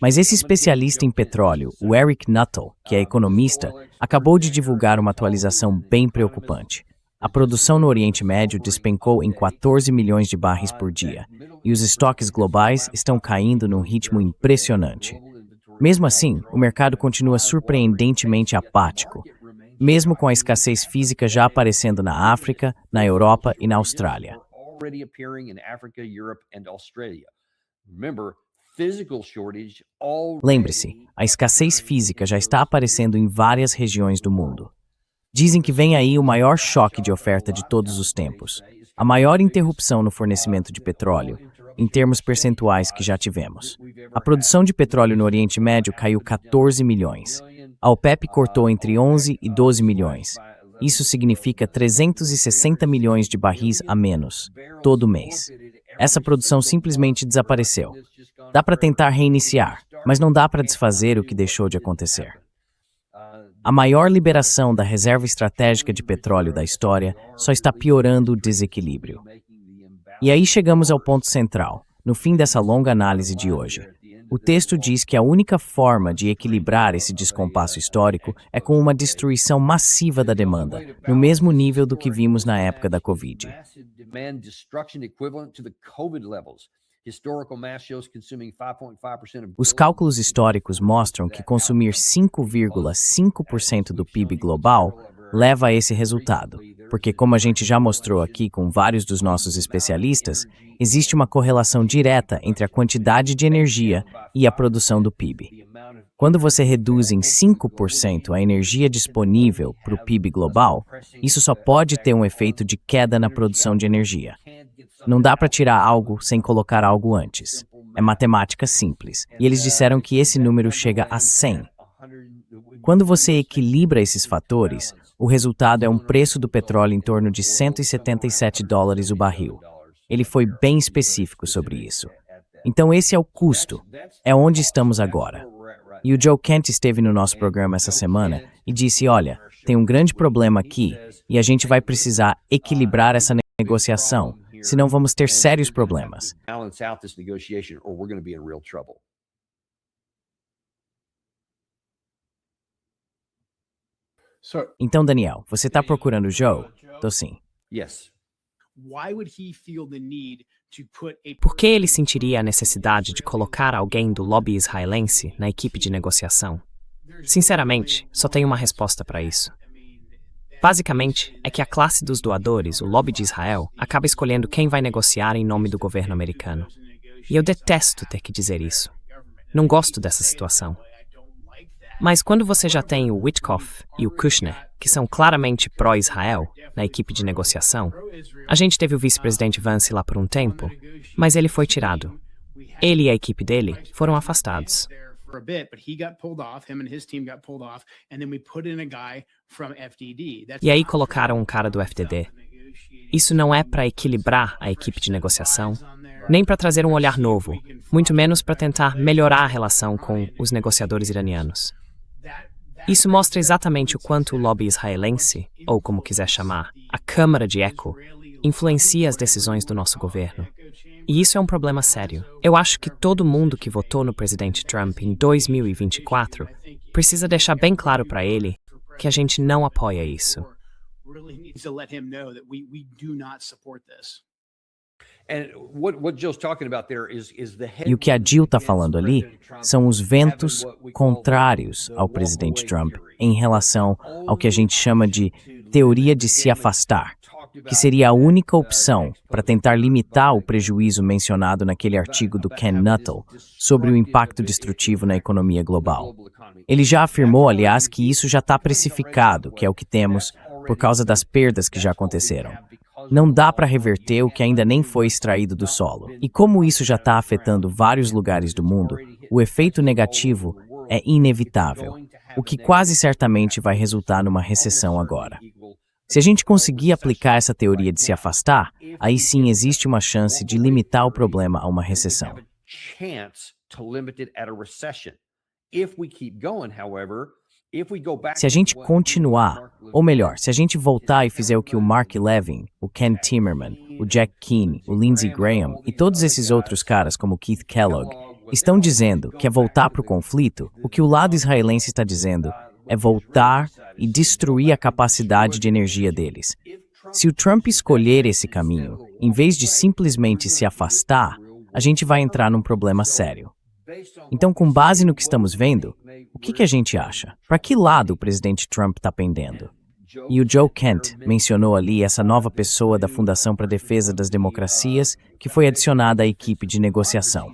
Mas esse especialista em petróleo, o Eric Nuttall, que é economista, acabou de divulgar uma atualização bem preocupante. A produção no Oriente Médio despencou em 14 milhões de barris por dia, e os estoques globais estão caindo num ritmo impressionante. Mesmo assim, o mercado continua surpreendentemente apático, mesmo com a escassez física já aparecendo na África, na Europa e na Austrália. Lembre-se, a escassez física já está aparecendo em várias regiões do mundo. Dizem que vem aí o maior choque de oferta de todos os tempos, a maior interrupção no fornecimento de petróleo, em termos percentuais que já tivemos. A produção de petróleo no Oriente Médio caiu 14 milhões. A OPEP cortou entre 11 e 12 milhões. Isso significa 360 milhões de barris a menos, todo mês. Essa produção simplesmente desapareceu. Dá para tentar reiniciar, mas não dá para desfazer o que deixou de acontecer. A maior liberação da reserva estratégica de petróleo da história só está piorando o desequilíbrio. E aí chegamos ao ponto central, no fim dessa longa análise de hoje. O texto diz que a única forma de equilibrar esse descompasso histórico é com uma destruição massiva da demanda, no mesmo nível do que vimos na época da Covid. Os cálculos históricos mostram que consumir 5,5% do PIB global leva a esse resultado, porque, como a gente já mostrou aqui com vários dos nossos especialistas, existe uma correlação direta entre a quantidade de energia e a produção do PIB. Quando você reduz em 5% a energia disponível para o PIB global, isso só pode ter um efeito de queda na produção de energia. Não dá para tirar algo sem colocar algo antes. É matemática simples. E eles disseram que esse número chega a 100. Quando você equilibra esses fatores, o resultado é um preço do petróleo em torno de $177 o barril. Ele foi bem específico sobre isso. Então esse é o custo, é onde estamos agora. E o Joe Kent esteve no nosso programa essa semana e disse, olha, tem um grande problema aqui e a gente vai precisar equilibrar essa negociação, senão vamos ter sérios problemas. Então, Daniel, você está procurando o Joe? Tô sim. Por que ele sentiria a necessidade de colocar alguém do lobby israelense na equipe de negociação? Sinceramente, só tenho uma resposta para isso. Basicamente, é que a classe dos doadores, o lobby de Israel, acaba escolhendo quem vai negociar em nome do governo americano. E eu detesto ter que dizer isso. Não gosto dessa situação. Mas quando você já tem o Witkoff e o Kushner, que são claramente pró-Israel, na equipe de negociação, a gente teve o vice-presidente Vance lá por um tempo, mas ele foi tirado. Ele e a equipe dele foram afastados. E aí colocaram um cara do FDD. Isso não é para equilibrar a equipe de negociação, nem para trazer um olhar novo, muito menos para tentar melhorar a relação com os negociadores iranianos. Isso mostra exatamente o quanto o lobby israelense, ou como quiser chamar, a Câmara de Eco, influencia as decisões do nosso governo. E isso é um problema sério. Eu acho que todo mundo que votou no presidente Trump em 2024 precisa deixar bem claro para ele que a gente não apoia isso. E o que a Jill está falando ali são os ventos contrários ao presidente Trump em relação ao que a gente chama de teoria de se afastar, que seria a única opção para tentar limitar o prejuízo mencionado naquele artigo do Ken Nuttall sobre o impacto destrutivo na economia global. Ele já afirmou, aliás, que isso já está precificado, que é o que temos, por causa das perdas que já aconteceram. Não dá para reverter o que ainda nem foi extraído do solo. E como isso já está afetando vários lugares do mundo, o efeito negativo é inevitável, o que quase certamente vai resultar numa recessão agora. Se a gente conseguir aplicar essa teoria de se afastar, aí sim existe uma chance de limitar o problema a uma recessão. Se a gente continuar, ou melhor, se a gente voltar e fizer o que o Mark Levin, o Ken Timmerman, o Jack Keane, o Lindsey Graham e todos esses outros caras como Keith Kellogg estão dizendo que é voltar para o conflito, o que o lado israelense está dizendo é voltar e destruir a capacidade de energia deles. Se o Trump escolher esse caminho, em vez de simplesmente se afastar, a gente vai entrar num problema sério. Então, com base no que estamos vendo, o que a gente acha? Para que lado o presidente Trump está pendendo? E o Joe Kent mencionou ali essa nova pessoa da Fundação para a Defesa das Democracias que foi adicionada à equipe de negociação.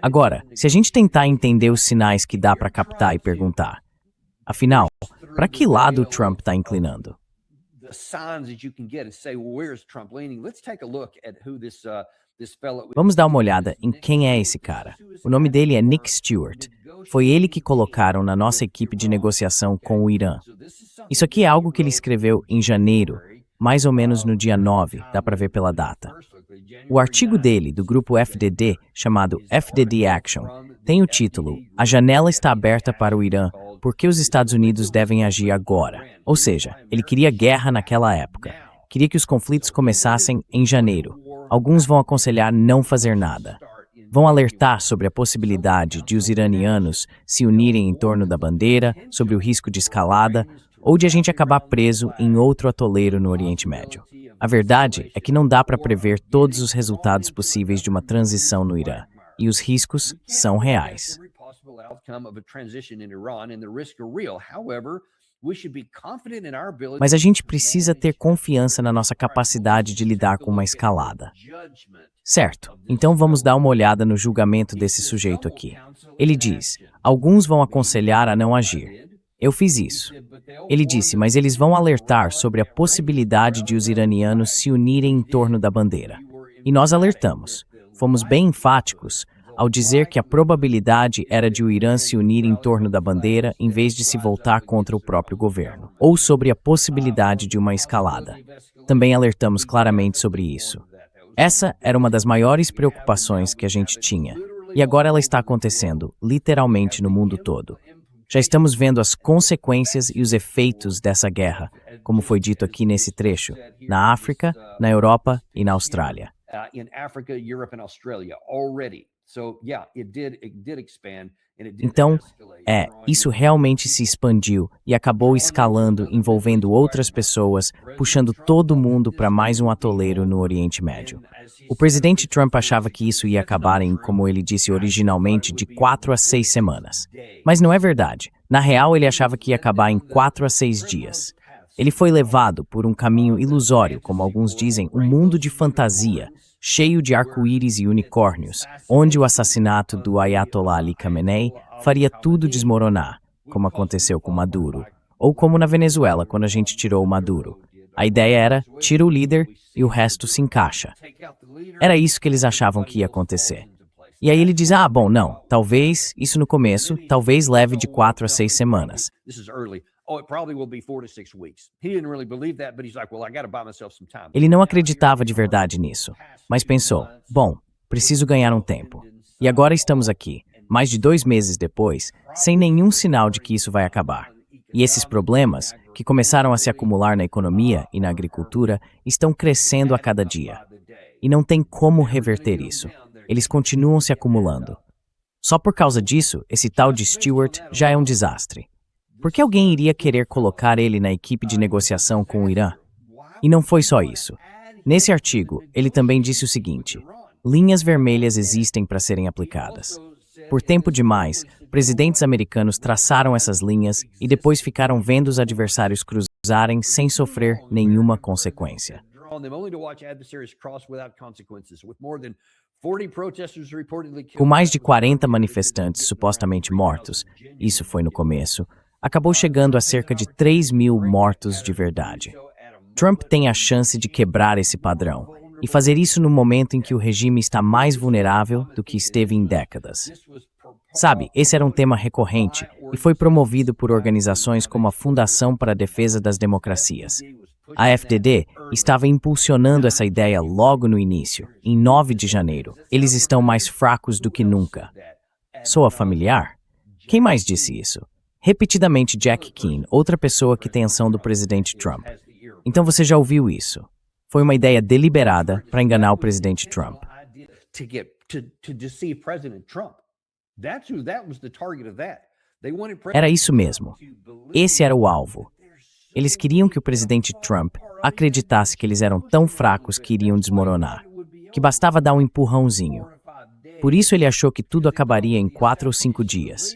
Agora, se a gente tentar entender os sinais que dá para captar e perguntar, afinal, para que lado o Trump está inclinando? Vamos dar uma olhada em quem é esse cara. O nome dele é Nick Stewart. Foi ele que colocaram na nossa equipe de negociação com o Irã. Isso aqui é algo que ele escreveu em janeiro, mais ou menos no dia 9, dá para ver pela data. O artigo dele, do grupo FDD, chamado FDD Action, tem o título A janela está aberta para o Irã, por que os Estados Unidos devem agir agora? Ou seja, ele queria guerra naquela época. Queria que os conflitos começassem em janeiro. Alguns vão aconselhar não fazer nada. Vão alertar sobre a possibilidade de os iranianos se unirem em torno da bandeira, sobre o risco de escalada, ou de a gente acabar preso em outro atoleiro no Oriente Médio. A verdade é que não dá para prever todos os resultados possíveis de uma transição no Irã, e os riscos são reais. Mas a gente precisa ter confiança na nossa capacidade de lidar com uma escalada. Certo, então vamos dar uma olhada no julgamento desse sujeito aqui. Ele diz, alguns vão aconselhar a não agir. Eu fiz isso. Ele disse, mas eles vão alertar sobre a possibilidade de os iranianos se unirem em torno da bandeira. E nós alertamos. Fomos bem enfáticos ao dizer que a probabilidade era de o Irã se unir em torno da bandeira em vez de se voltar contra o próprio governo, ou sobre a possibilidade de uma escalada. Também alertamos claramente sobre isso. Essa era uma das maiores preocupações que a gente tinha, e agora ela está acontecendo, literalmente no mundo todo. Já estamos vendo as consequências e os efeitos dessa guerra, como foi dito aqui nesse trecho, na África, na Europa e na Austrália. Então, isso realmente se expandiu e acabou escalando, envolvendo outras pessoas, puxando todo mundo para mais um atoleiro no Oriente Médio. O presidente Trump achava que isso ia acabar em, como ele disse originalmente, de 4 a 6 semanas. Mas não é verdade. Na real, ele achava que ia acabar em 4 a 6 dias. Ele foi levado por um caminho ilusório, como alguns dizem, um mundo de fantasia, cheio de arco-íris e unicórnios, onde o assassinato do Ayatollah Ali Khamenei faria tudo desmoronar, como aconteceu com Maduro, ou como na Venezuela, quando a gente tirou o Maduro. A ideia era, tira o líder e o resto se encaixa. Era isso que eles achavam que ia acontecer. E aí ele diz, bom, não, talvez, isso no começo, talvez leve de 4 a 6 semanas. Ele não acreditava de verdade nisso, mas pensou, bom, preciso ganhar um tempo. E agora estamos aqui, mais de 2 meses depois, sem nenhum sinal de que isso vai acabar. E esses problemas, que começaram a se acumular na economia e na agricultura, estão crescendo a cada dia. E não tem como reverter isso. Eles continuam se acumulando. Só por causa disso, esse tal de Stewart já é um desastre. Por que alguém iria querer colocar ele na equipe de negociação com o Irã? E não foi só isso. Nesse artigo, ele também disse o seguinte: linhas vermelhas existem para serem aplicadas. Por tempo demais, presidentes americanos traçaram essas linhas e depois ficaram vendo os adversários cruzarem sem sofrer nenhuma consequência. Com mais de 40 manifestantes supostamente mortos, isso foi no começo, acabou chegando a cerca de 3.000 mortos de verdade. Trump tem a chance de quebrar esse padrão e fazer isso no momento em que o regime está mais vulnerável do que esteve em décadas. Sabe, esse era um tema recorrente e foi promovido por organizações como a Fundação para a Defesa das Democracias. A FDD estava impulsionando essa ideia logo no início, em 9 de janeiro. Eles estão mais fracos do que nunca. Soa familiar? Quem mais disse isso? Repetidamente Jack Keane, outra pessoa que tem ação do presidente Trump. Então você já ouviu isso. Foi uma ideia deliberada para enganar o presidente Trump. Era isso mesmo. Esse era o alvo. Eles queriam que o presidente Trump acreditasse que eles eram tão fracos que iriam desmoronar, que bastava dar um empurrãozinho. Por isso ele achou que tudo acabaria em 4 ou 5 dias.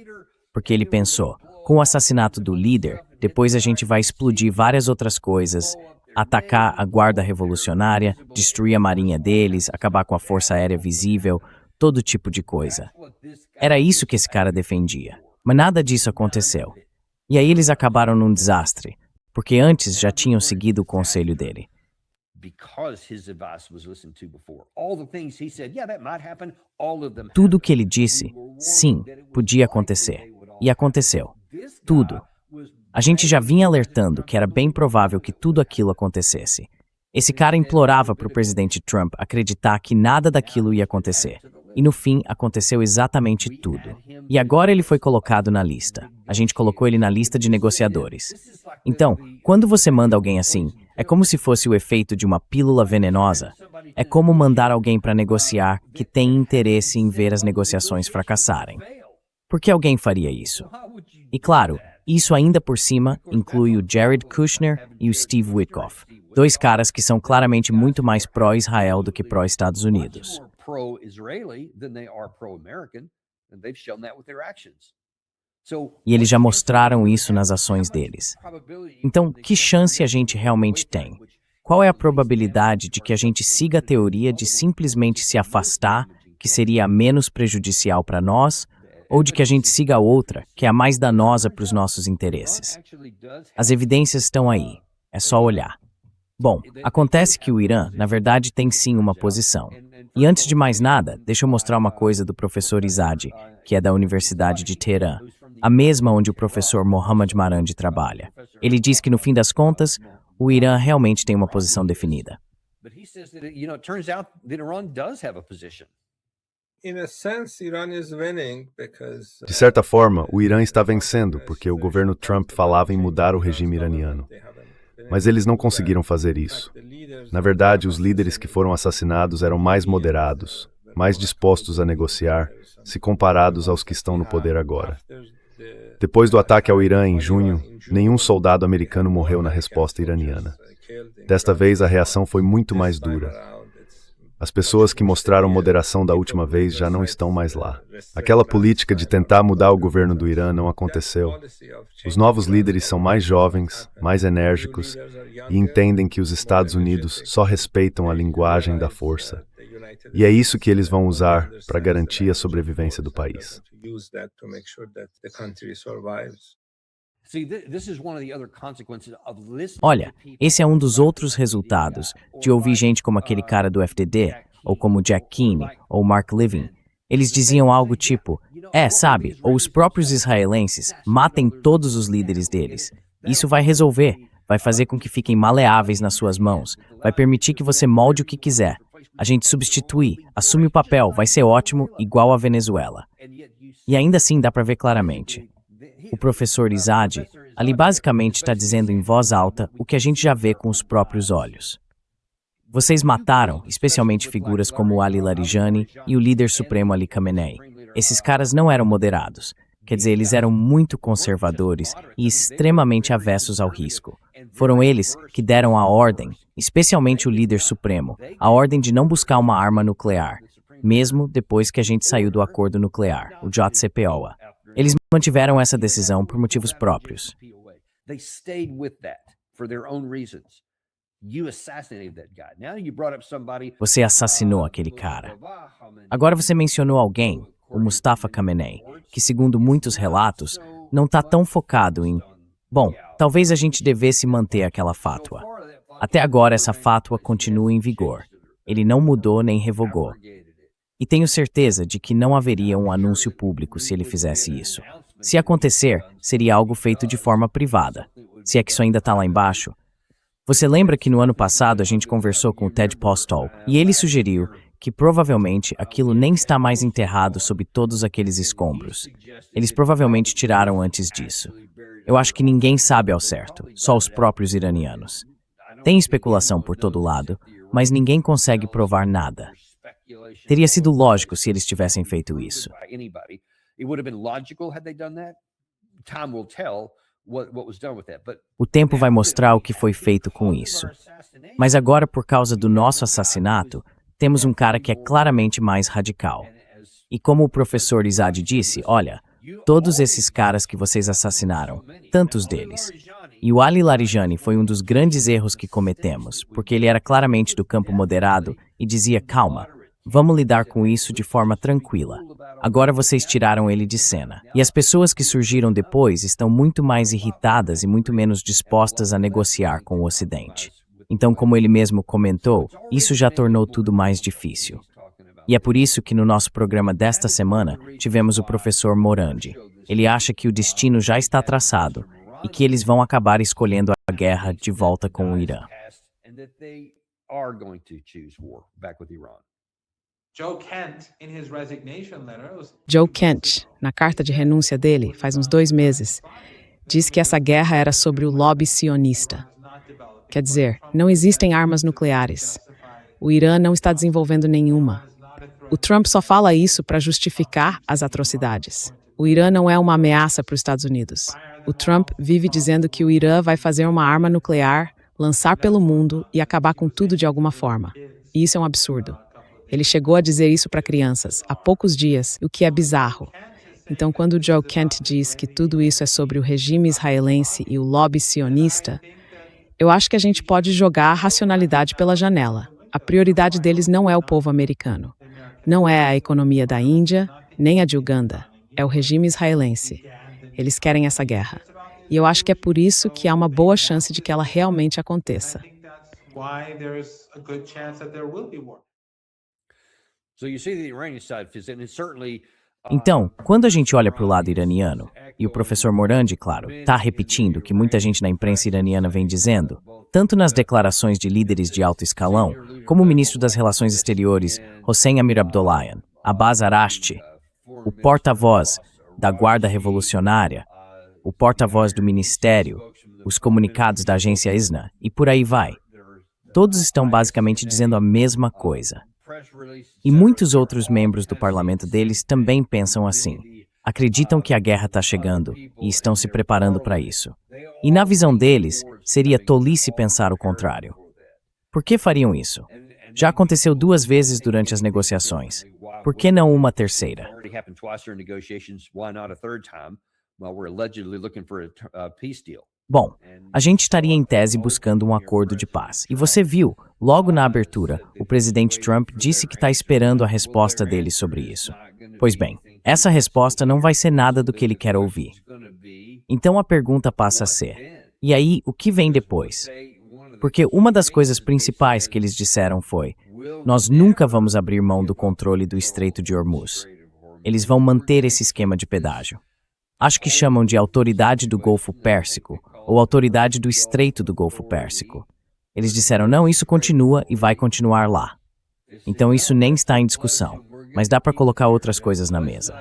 Porque ele pensou, com o assassinato do líder, depois a gente vai explodir várias outras coisas, atacar a guarda revolucionária, destruir a marinha deles, acabar com a força aérea visível, todo tipo de coisa. Era isso que esse cara defendia. Mas nada disso aconteceu. E aí eles acabaram num desastre, porque antes já tinham seguido o conselho dele. Tudo o que ele disse, sim, podia acontecer. E aconteceu. Tudo. A gente já vinha alertando que era bem provável que tudo aquilo acontecesse. Esse cara implorava para o presidente Trump acreditar que nada daquilo ia acontecer. E no fim, aconteceu exatamente tudo. E agora ele foi colocado na lista. A gente colocou ele na lista de negociadores. Então, quando você manda alguém assim, é como se fosse o efeito de uma pílula venenosa. É como mandar alguém para negociar que tem interesse em ver as negociações fracassarem. Por que alguém faria isso? E claro, isso ainda por cima inclui o Jared Kushner e o Steve Witkoff, 2 caras que são claramente muito mais pró-Israel do que pró-Estados Unidos. E eles já mostraram isso nas ações deles. Então, que chance a gente realmente tem? Qual é a probabilidade de que a gente siga a teoria de simplesmente se afastar, que seria menos prejudicial para nós, ou de que a gente siga a outra, que é a mais danosa para os nossos interesses? As evidências estão aí, é só olhar. Bom, acontece que o Irã, na verdade, tem sim uma posição. E antes de mais nada, deixa eu mostrar uma coisa do professor Izadi, que é da Universidade de Teherã, a mesma onde o professor Mohammad Marandi trabalha. Ele diz que, no fim das contas, o Irã realmente tem uma posição definida. De certa forma, o Irã está vencendo porque o governo Trump falava em mudar o regime iraniano. Mas eles não conseguiram fazer isso. Na verdade, os líderes que foram assassinados eram mais moderados, mais dispostos a negociar, se comparados aos que estão no poder agora. Depois do ataque ao Irã em junho, nenhum soldado americano morreu na resposta iraniana. Desta vez, a reação foi muito mais dura. As pessoas que mostraram moderação da última vez já não estão mais lá. Aquela política de tentar mudar o governo do Irã não aconteceu. Os novos líderes são mais jovens, mais enérgicos e entendem que os Estados Unidos só respeitam a linguagem da força. E é isso que eles vão usar para garantir a sobrevivência do país. Olha, esse é um dos outros resultados de ouvir gente como aquele cara do FDD, ou como Jack Keane, ou Mark Levin. Eles diziam algo tipo, sabe, ou os próprios israelenses matem todos os líderes deles. Isso vai resolver, vai fazer com que fiquem maleáveis nas suas mãos, vai permitir que você molde o que quiser. A gente substitui, assume o papel, vai ser ótimo, igual a Venezuela. E ainda assim dá para ver claramente. O professor Izadi ali basicamente está dizendo em voz alta o que a gente já vê com os próprios olhos. Vocês mataram, especialmente figuras como Ali Larijani e o líder supremo Ali Khamenei. Esses caras não eram moderados. Quer dizer, eles eram muito conservadores e extremamente avessos ao risco. Foram eles que deram a ordem, especialmente o líder supremo, a ordem de não buscar uma arma nuclear, mesmo depois que a gente saiu do acordo nuclear, o JCPOA. Eles mantiveram essa decisão por motivos próprios. Você assassinou aquele cara. Agora você mencionou alguém, o Mustafa Khamenei, que segundo muitos relatos, não está tão focado em... Bom, talvez a gente devesse manter aquela fátua. Até agora essa fátua continua em vigor. Ele não mudou nem revogou. E tenho certeza de que não haveria um anúncio público se ele fizesse isso. Se acontecer, seria algo feito de forma privada. Se é que isso ainda está lá embaixo. Você lembra que no ano passado a gente conversou com o Ted Postol e ele sugeriu que provavelmente aquilo nem está mais enterrado sob todos aqueles escombros. Eles provavelmente tiraram antes disso. Eu acho que ninguém sabe ao certo, só os próprios iranianos. Tem especulação por todo lado, mas ninguém consegue provar nada. Teria sido lógico se eles tivessem feito isso. O tempo vai mostrar o que foi feito com isso. Mas agora, por causa do nosso assassinato, temos um cara que é claramente mais radical. E como o professor Izad disse, olha, todos esses caras que vocês assassinaram, tantos deles. E o Ali Larijani foi um dos grandes erros que cometemos, porque ele era claramente do campo moderado e dizia, calma, vamos lidar com isso de forma tranquila. Agora vocês tiraram ele de cena. E as pessoas que surgiram depois estão muito mais irritadas e muito menos dispostas a negociar com o Ocidente. Então, como ele mesmo comentou, isso já tornou tudo mais difícil. E é por isso que no nosso programa desta semana tivemos o professor Morandi. Ele acha que o destino já está traçado e que eles vão acabar escolhendo a guerra de volta com o Irã. Joe Kent, na carta de renúncia dele, faz uns 2 meses, diz que essa guerra era sobre o lobby sionista. Quer dizer, não existem armas nucleares. O Irã não está desenvolvendo nenhuma. O Trump só fala isso para justificar as atrocidades. O Irã não é uma ameaça para os Estados Unidos. O Trump vive dizendo que o Irã vai fazer uma arma nuclear, lançar pelo mundo e acabar com tudo de alguma forma. E isso é um absurdo. Ele chegou a dizer isso para crianças há poucos dias, o que é bizarro. Então, quando o Joe Kent diz que tudo isso é sobre o regime israelense e o lobby sionista, eu acho que a gente pode jogar a racionalidade pela janela. A prioridade deles não é o povo americano. Não é a economia da Índia, nem a de Uganda. É o regime israelense. Eles querem essa guerra. E eu acho que é por isso que há uma boa chance de que ela realmente aconteça. Então, quando a gente olha para o lado iraniano, e o professor Morandi, claro, está repetindo o que muita gente na imprensa iraniana vem dizendo, tanto nas declarações de líderes de alto escalão, como o ministro das Relações Exteriores, Hossein Amir Abdollahian, Abbas Araghchi, o porta-voz da Guarda Revolucionária, o porta-voz do Ministério, os comunicados da agência ISNA, e por aí vai. Todos estão basicamente dizendo a mesma coisa. E muitos outros membros do parlamento deles também pensam assim. Acreditam que a guerra está chegando e estão se preparando para isso. E na visão deles, seria tolice pensar o contrário. Por que fariam isso? Já aconteceu 2 vezes durante as negociações. Por que não uma terceira? Bom, a gente estaria em tese buscando um acordo de paz. E você viu, logo na abertura, o presidente Trump disse que está esperando a resposta dele sobre isso. Pois bem, essa resposta não vai ser nada do que ele quer ouvir. Então a pergunta passa a ser, e aí, o que vem depois? Porque uma das coisas principais que eles disseram foi, nós nunca vamos abrir mão do controle do Estreito de Hormuz. Eles vão manter esse esquema de pedágio. Acho que chamam de Autoridade do Golfo Pérsico, ou Autoridade do Estreito do Golfo Pérsico. Eles disseram, não, isso continua e vai continuar lá. Então isso nem está em discussão, mas dá para colocar outras coisas na mesa.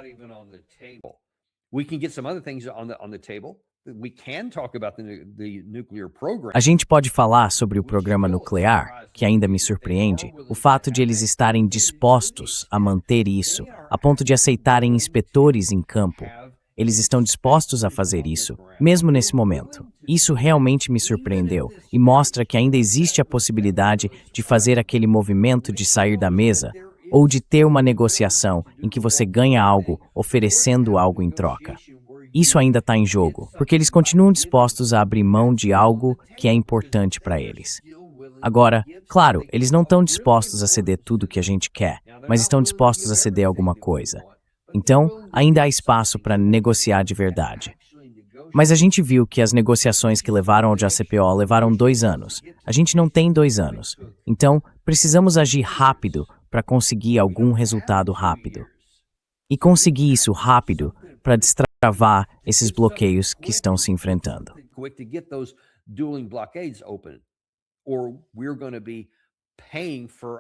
A gente pode falar sobre o programa nuclear, que ainda me surpreende, o fato de eles estarem dispostos a manter isso, a ponto de aceitarem inspetores em campo. Eles estão dispostos a fazer isso, mesmo nesse momento. Isso realmente me surpreendeu e mostra que ainda existe a possibilidade de fazer aquele movimento de sair da mesa ou de ter uma negociação em que você ganha algo oferecendo algo em troca. Isso ainda está em jogo, porque eles continuam dispostos a abrir mão de algo que é importante para eles. Agora, claro, eles não estão dispostos a ceder tudo o que a gente quer, mas estão dispostos a ceder alguma coisa. Então, ainda há espaço para negociar de verdade. Mas a gente viu que as negociações que levaram ao JCPOA levaram 2 anos. A gente não tem 2 anos. Então, precisamos agir rápido para conseguir algum resultado rápido. E conseguir isso rápido para destravar esses bloqueios que estão se enfrentando.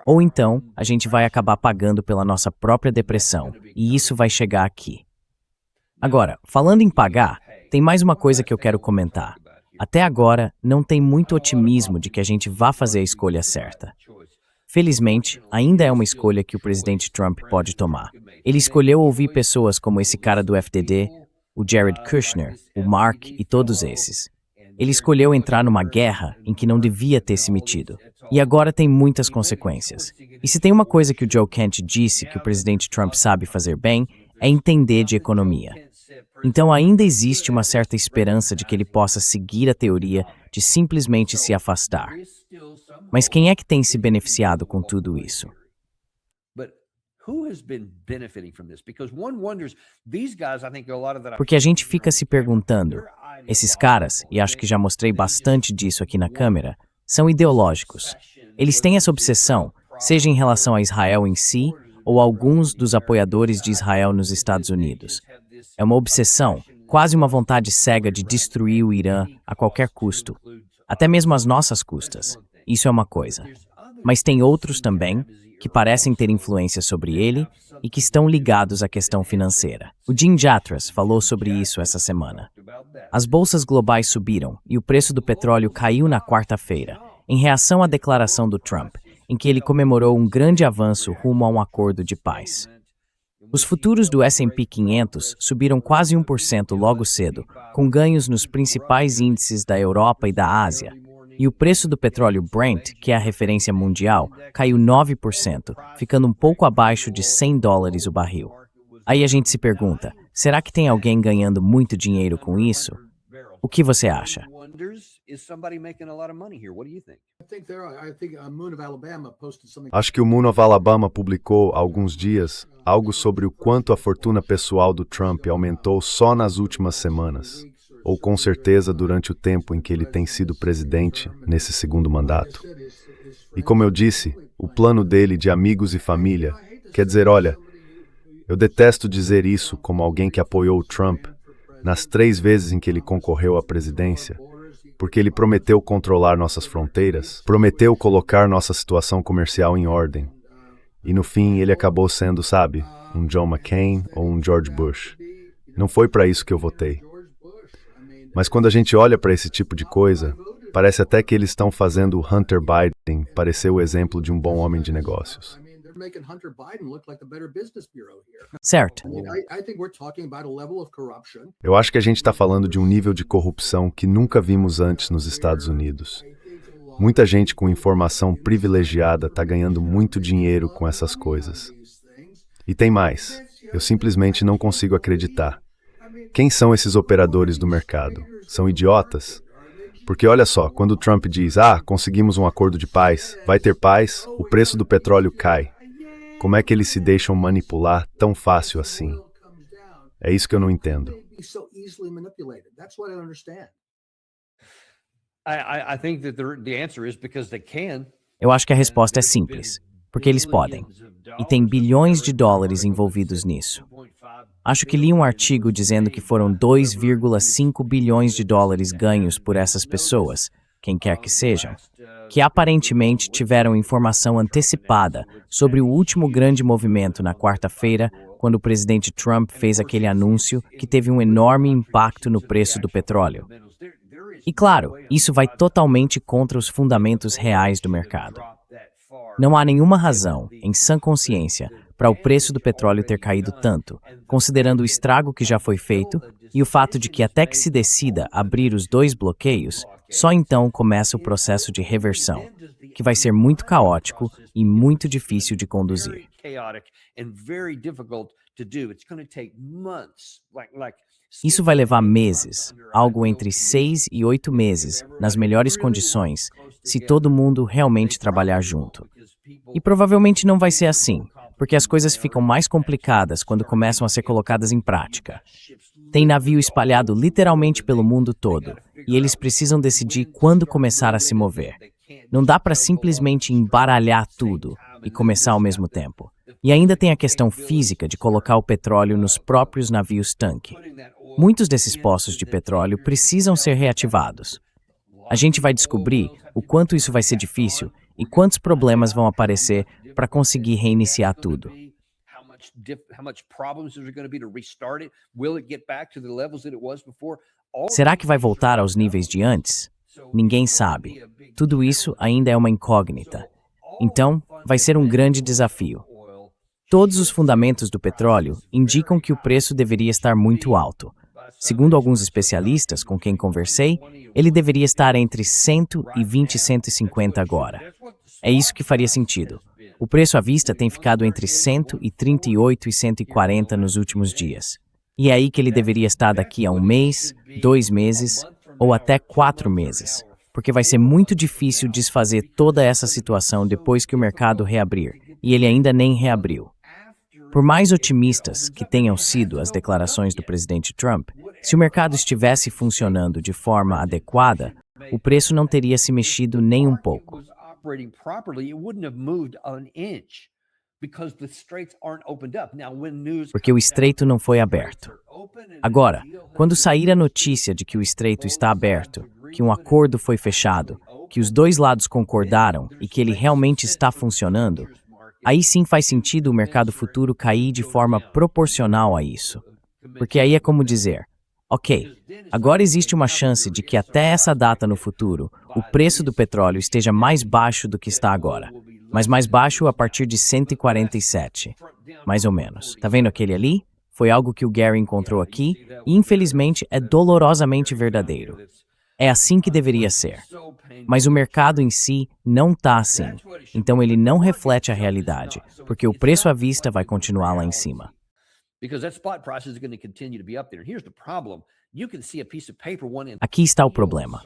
Ou então, a gente vai acabar pagando pela nossa própria depressão, e isso vai chegar aqui. Agora, falando em pagar, tem mais uma coisa que eu quero comentar. Até agora, não tem muito otimismo de que a gente vá fazer a escolha certa. Felizmente, ainda é uma escolha que o presidente Trump pode tomar. Ele escolheu ouvir pessoas como esse cara do FDD, o Jared Kushner, o Mark e todos esses. Ele escolheu entrar numa guerra em que não devia ter se metido. E agora tem muitas consequências. E se tem uma coisa que o Joe Kent disse que o presidente Trump sabe fazer bem, é entender de economia. Então ainda existe uma certa esperança de que ele possa seguir a teoria de simplesmente se afastar. Mas quem é que tem se beneficiado com tudo isso? Porque a gente fica se perguntando, esses caras, e acho que já mostrei bastante disso aqui na câmera, são ideológicos. Eles têm essa obsessão, seja em relação a Israel em si, ou alguns dos apoiadores de Israel nos Estados Unidos. É uma obsessão, quase uma vontade cega de destruir o Irã a qualquer custo, até mesmo às nossas custas. Isso é uma coisa. Mas tem outros também, que parecem ter influência sobre ele e que estão ligados à questão financeira. O Jim Jatras falou sobre isso essa semana. As bolsas globais subiram e o preço do petróleo caiu na quarta-feira, em reação à declaração do Trump, em que ele comemorou um grande avanço rumo a um acordo de paz. Os futuros do S&P 500 subiram quase 1% logo cedo, com ganhos nos principais índices da Europa e da Ásia. E o preço do petróleo Brent, que é a referência mundial, caiu 9%, ficando um pouco abaixo de $100 o barril. Aí a gente se pergunta, será que tem alguém ganhando muito dinheiro com isso? O que você acha? Acho que o Moon of Alabama publicou há alguns dias algo sobre o quanto a fortuna pessoal do Trump aumentou só nas últimas semanas, ou com certeza durante o tempo em que ele tem sido presidente nesse segundo mandato. E como eu disse, o plano dele de amigos e família quer dizer, olha, eu detesto dizer isso como alguém que apoiou o Trump nas 3 vezes em que ele concorreu à presidência, porque ele prometeu controlar nossas fronteiras, prometeu colocar nossa situação comercial em ordem. E no fim ele acabou sendo, sabe, um John McCain ou um George Bush. Não foi para isso que eu votei. Mas quando a gente olha para esse tipo de coisa, parece até que eles estão fazendo o Hunter Biden parecer o exemplo de um bom homem de negócios. Certo. Eu acho que a gente está falando de um nível de corrupção que nunca vimos antes nos Estados Unidos. Muita gente com informação privilegiada está ganhando muito dinheiro com essas coisas. E tem mais. Eu simplesmente não consigo acreditar. Quem são esses operadores do mercado? São idiotas? Porque olha só, quando o Trump diz, conseguimos um acordo de paz, vai ter paz, o preço do petróleo cai. Como é que eles se deixam manipular tão fácil assim? É isso que eu não entendo. Eu acho que a resposta é simples, porque eles podem. E tem bilhões de dólares envolvidos nisso. Acho que li um artigo dizendo que foram 2,5 bilhões de dólares ganhos por essas pessoas, quem quer que sejam, que aparentemente tiveram informação antecipada sobre o último grande movimento na quarta-feira, quando o presidente Trump fez aquele anúncio que teve um enorme impacto no preço do petróleo. E claro, isso vai totalmente contra os fundamentos reais do mercado. Não há nenhuma razão, em sã consciência, para o preço do petróleo ter caído tanto, considerando o estrago que já foi feito e o fato de que até que se decida abrir os 2 bloqueios, só então começa o processo de reversão, que vai ser muito caótico e muito difícil de conduzir. Isso vai levar meses, algo entre 6 e 8 meses, nas melhores condições, se todo mundo realmente trabalhar junto. E provavelmente não vai ser assim, porque as coisas ficam mais complicadas quando começam a ser colocadas em prática. Tem navio espalhado literalmente pelo mundo todo, e eles precisam decidir quando começar a se mover. Não dá para simplesmente embaralhar tudo e começar ao mesmo tempo. E ainda tem a questão física de colocar o petróleo nos próprios navios-tanque. Muitos desses poços de petróleo precisam ser reativados. A gente vai descobrir o quanto isso vai ser difícil e quantos problemas vão aparecer para conseguir reiniciar tudo. Será que vai voltar aos níveis de antes? Ninguém sabe. Tudo isso ainda é uma incógnita. Então, vai ser um grande desafio. Todos os fundamentos do petróleo indicam que o preço deveria estar muito alto, Segundo alguns especialistas com quem conversei, ele deveria estar entre 120 e 150 agora. É isso que faria sentido. O preço à vista tem ficado entre 138 e 140 nos últimos dias. E é aí que ele deveria estar daqui a 1 mês, 2 meses ou até 4 meses. Porque vai ser muito difícil desfazer toda essa situação depois que o mercado reabrir. E ele ainda nem reabriu. Por mais otimistas que tenham sido as declarações do presidente Trump, se o mercado estivesse funcionando de forma adequada, o preço não teria se mexido nem um pouco. Porque o estreito não foi aberto. Agora, quando sair a notícia de que o estreito está aberto, que um acordo foi fechado, que os dois lados concordaram e que ele realmente está funcionando, aí sim faz sentido o mercado futuro cair de forma proporcional a isso. Porque aí é como dizer, ok, agora existe uma chance de que até essa data no futuro, o preço do petróleo esteja mais baixo do que está agora, mas mais baixo a partir de 147, mais ou menos. Tá vendo aquele ali? Foi algo que o Gary encontrou aqui e infelizmente é dolorosamente verdadeiro. É assim que deveria ser. Mas o mercado em si não está assim. Então ele não reflete a realidade, porque o preço à vista vai continuar lá em cima. Aqui está o problema.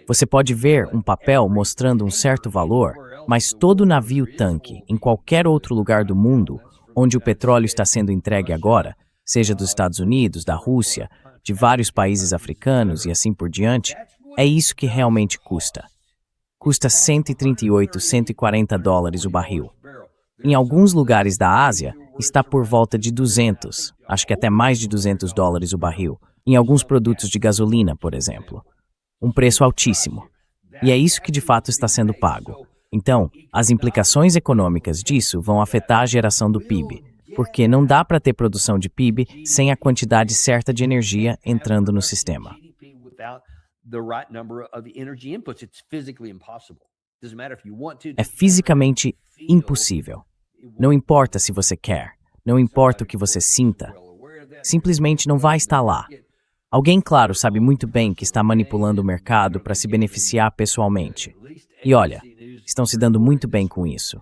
Você pode ver um papel mostrando um certo valor, mas todo navio-tanque em qualquer outro lugar do mundo onde o petróleo está sendo entregue agora, seja dos Estados Unidos, da Rússia, de vários países africanos e assim por diante, é isso que realmente custa. Custa 138, 140 dólares o barril. Em alguns lugares da Ásia, está por volta de 200, acho que até mais de 200 dólares o barril, em alguns produtos de gasolina, por exemplo. Um preço altíssimo. E é isso que de fato está sendo pago. Então, as implicações econômicas disso vão afetar a geração do PIB, porque não dá para ter produção de PIB sem a quantidade certa de energia entrando no sistema. É fisicamente impossível. Não importa se você quer, não importa o que você sinta, simplesmente não vai estar lá. Alguém, claro, sabe muito bem que está manipulando o mercado para se beneficiar pessoalmente. E olha, estão se dando muito bem com isso.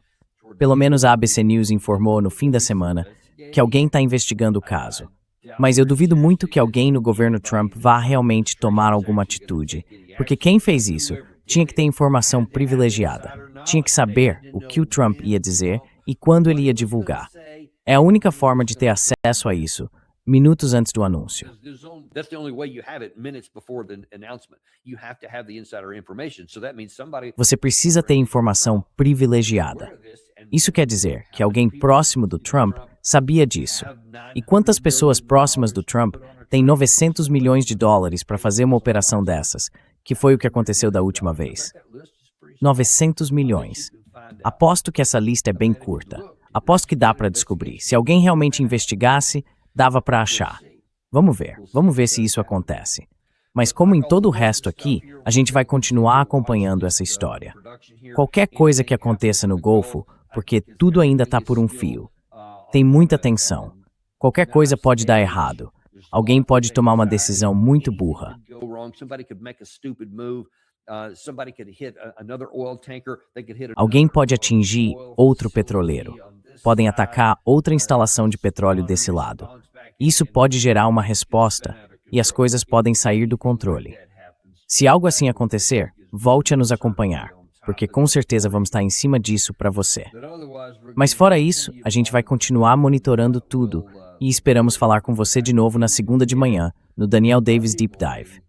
Pelo menos a ABC News informou no fim da semana que alguém está investigando o caso. Mas eu duvido muito que alguém no governo Trump vá realmente tomar alguma atitude, porque quem fez isso tinha que ter informação privilegiada, tinha que saber o que o Trump ia dizer e quando ele ia divulgar. É a única forma de ter acesso a isso, minutos antes do anúncio. Você precisa ter informação privilegiada. Isso quer dizer que alguém próximo do Trump sabia disso. E quantas pessoas próximas do Trump têm 900 milhões de dólares para fazer uma operação dessas, que foi o que aconteceu da última vez? 900 milhões. Aposto que essa lista é bem curta. Aposto que dá para descobrir. Se alguém realmente investigasse, dava para achar. Vamos ver se isso acontece. Mas como em todo o resto aqui, a gente vai continuar acompanhando essa história. Qualquer coisa que aconteça no Golfo, porque tudo ainda está por um fio. Tem muita tensão. Qualquer coisa pode dar errado. Alguém pode tomar uma decisão muito burra. Alguém pode atingir outro petroleiro. Podem atacar outra instalação de petróleo desse lado. Isso pode gerar uma resposta e as coisas podem sair do controle. Se algo assim acontecer, volte a nos acompanhar, porque com certeza vamos estar em cima disso para você. Mas fora isso, a gente vai continuar monitorando tudo e esperamos falar com você de novo na segunda de manhã, no Daniel Davis Deep Dive.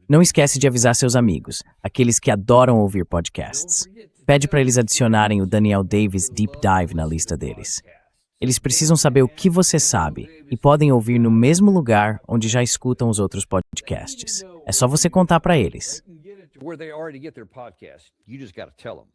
Não esquece de avisar seus amigos, aqueles que adoram ouvir podcasts. Pede para eles adicionarem o Daniel Davis Deep Dive na lista deles. Eles precisam saber o que você sabe e podem ouvir no mesmo lugar onde já escutam os outros podcasts. É só você contar para eles. Where they already get their podcast. You just got to tell them.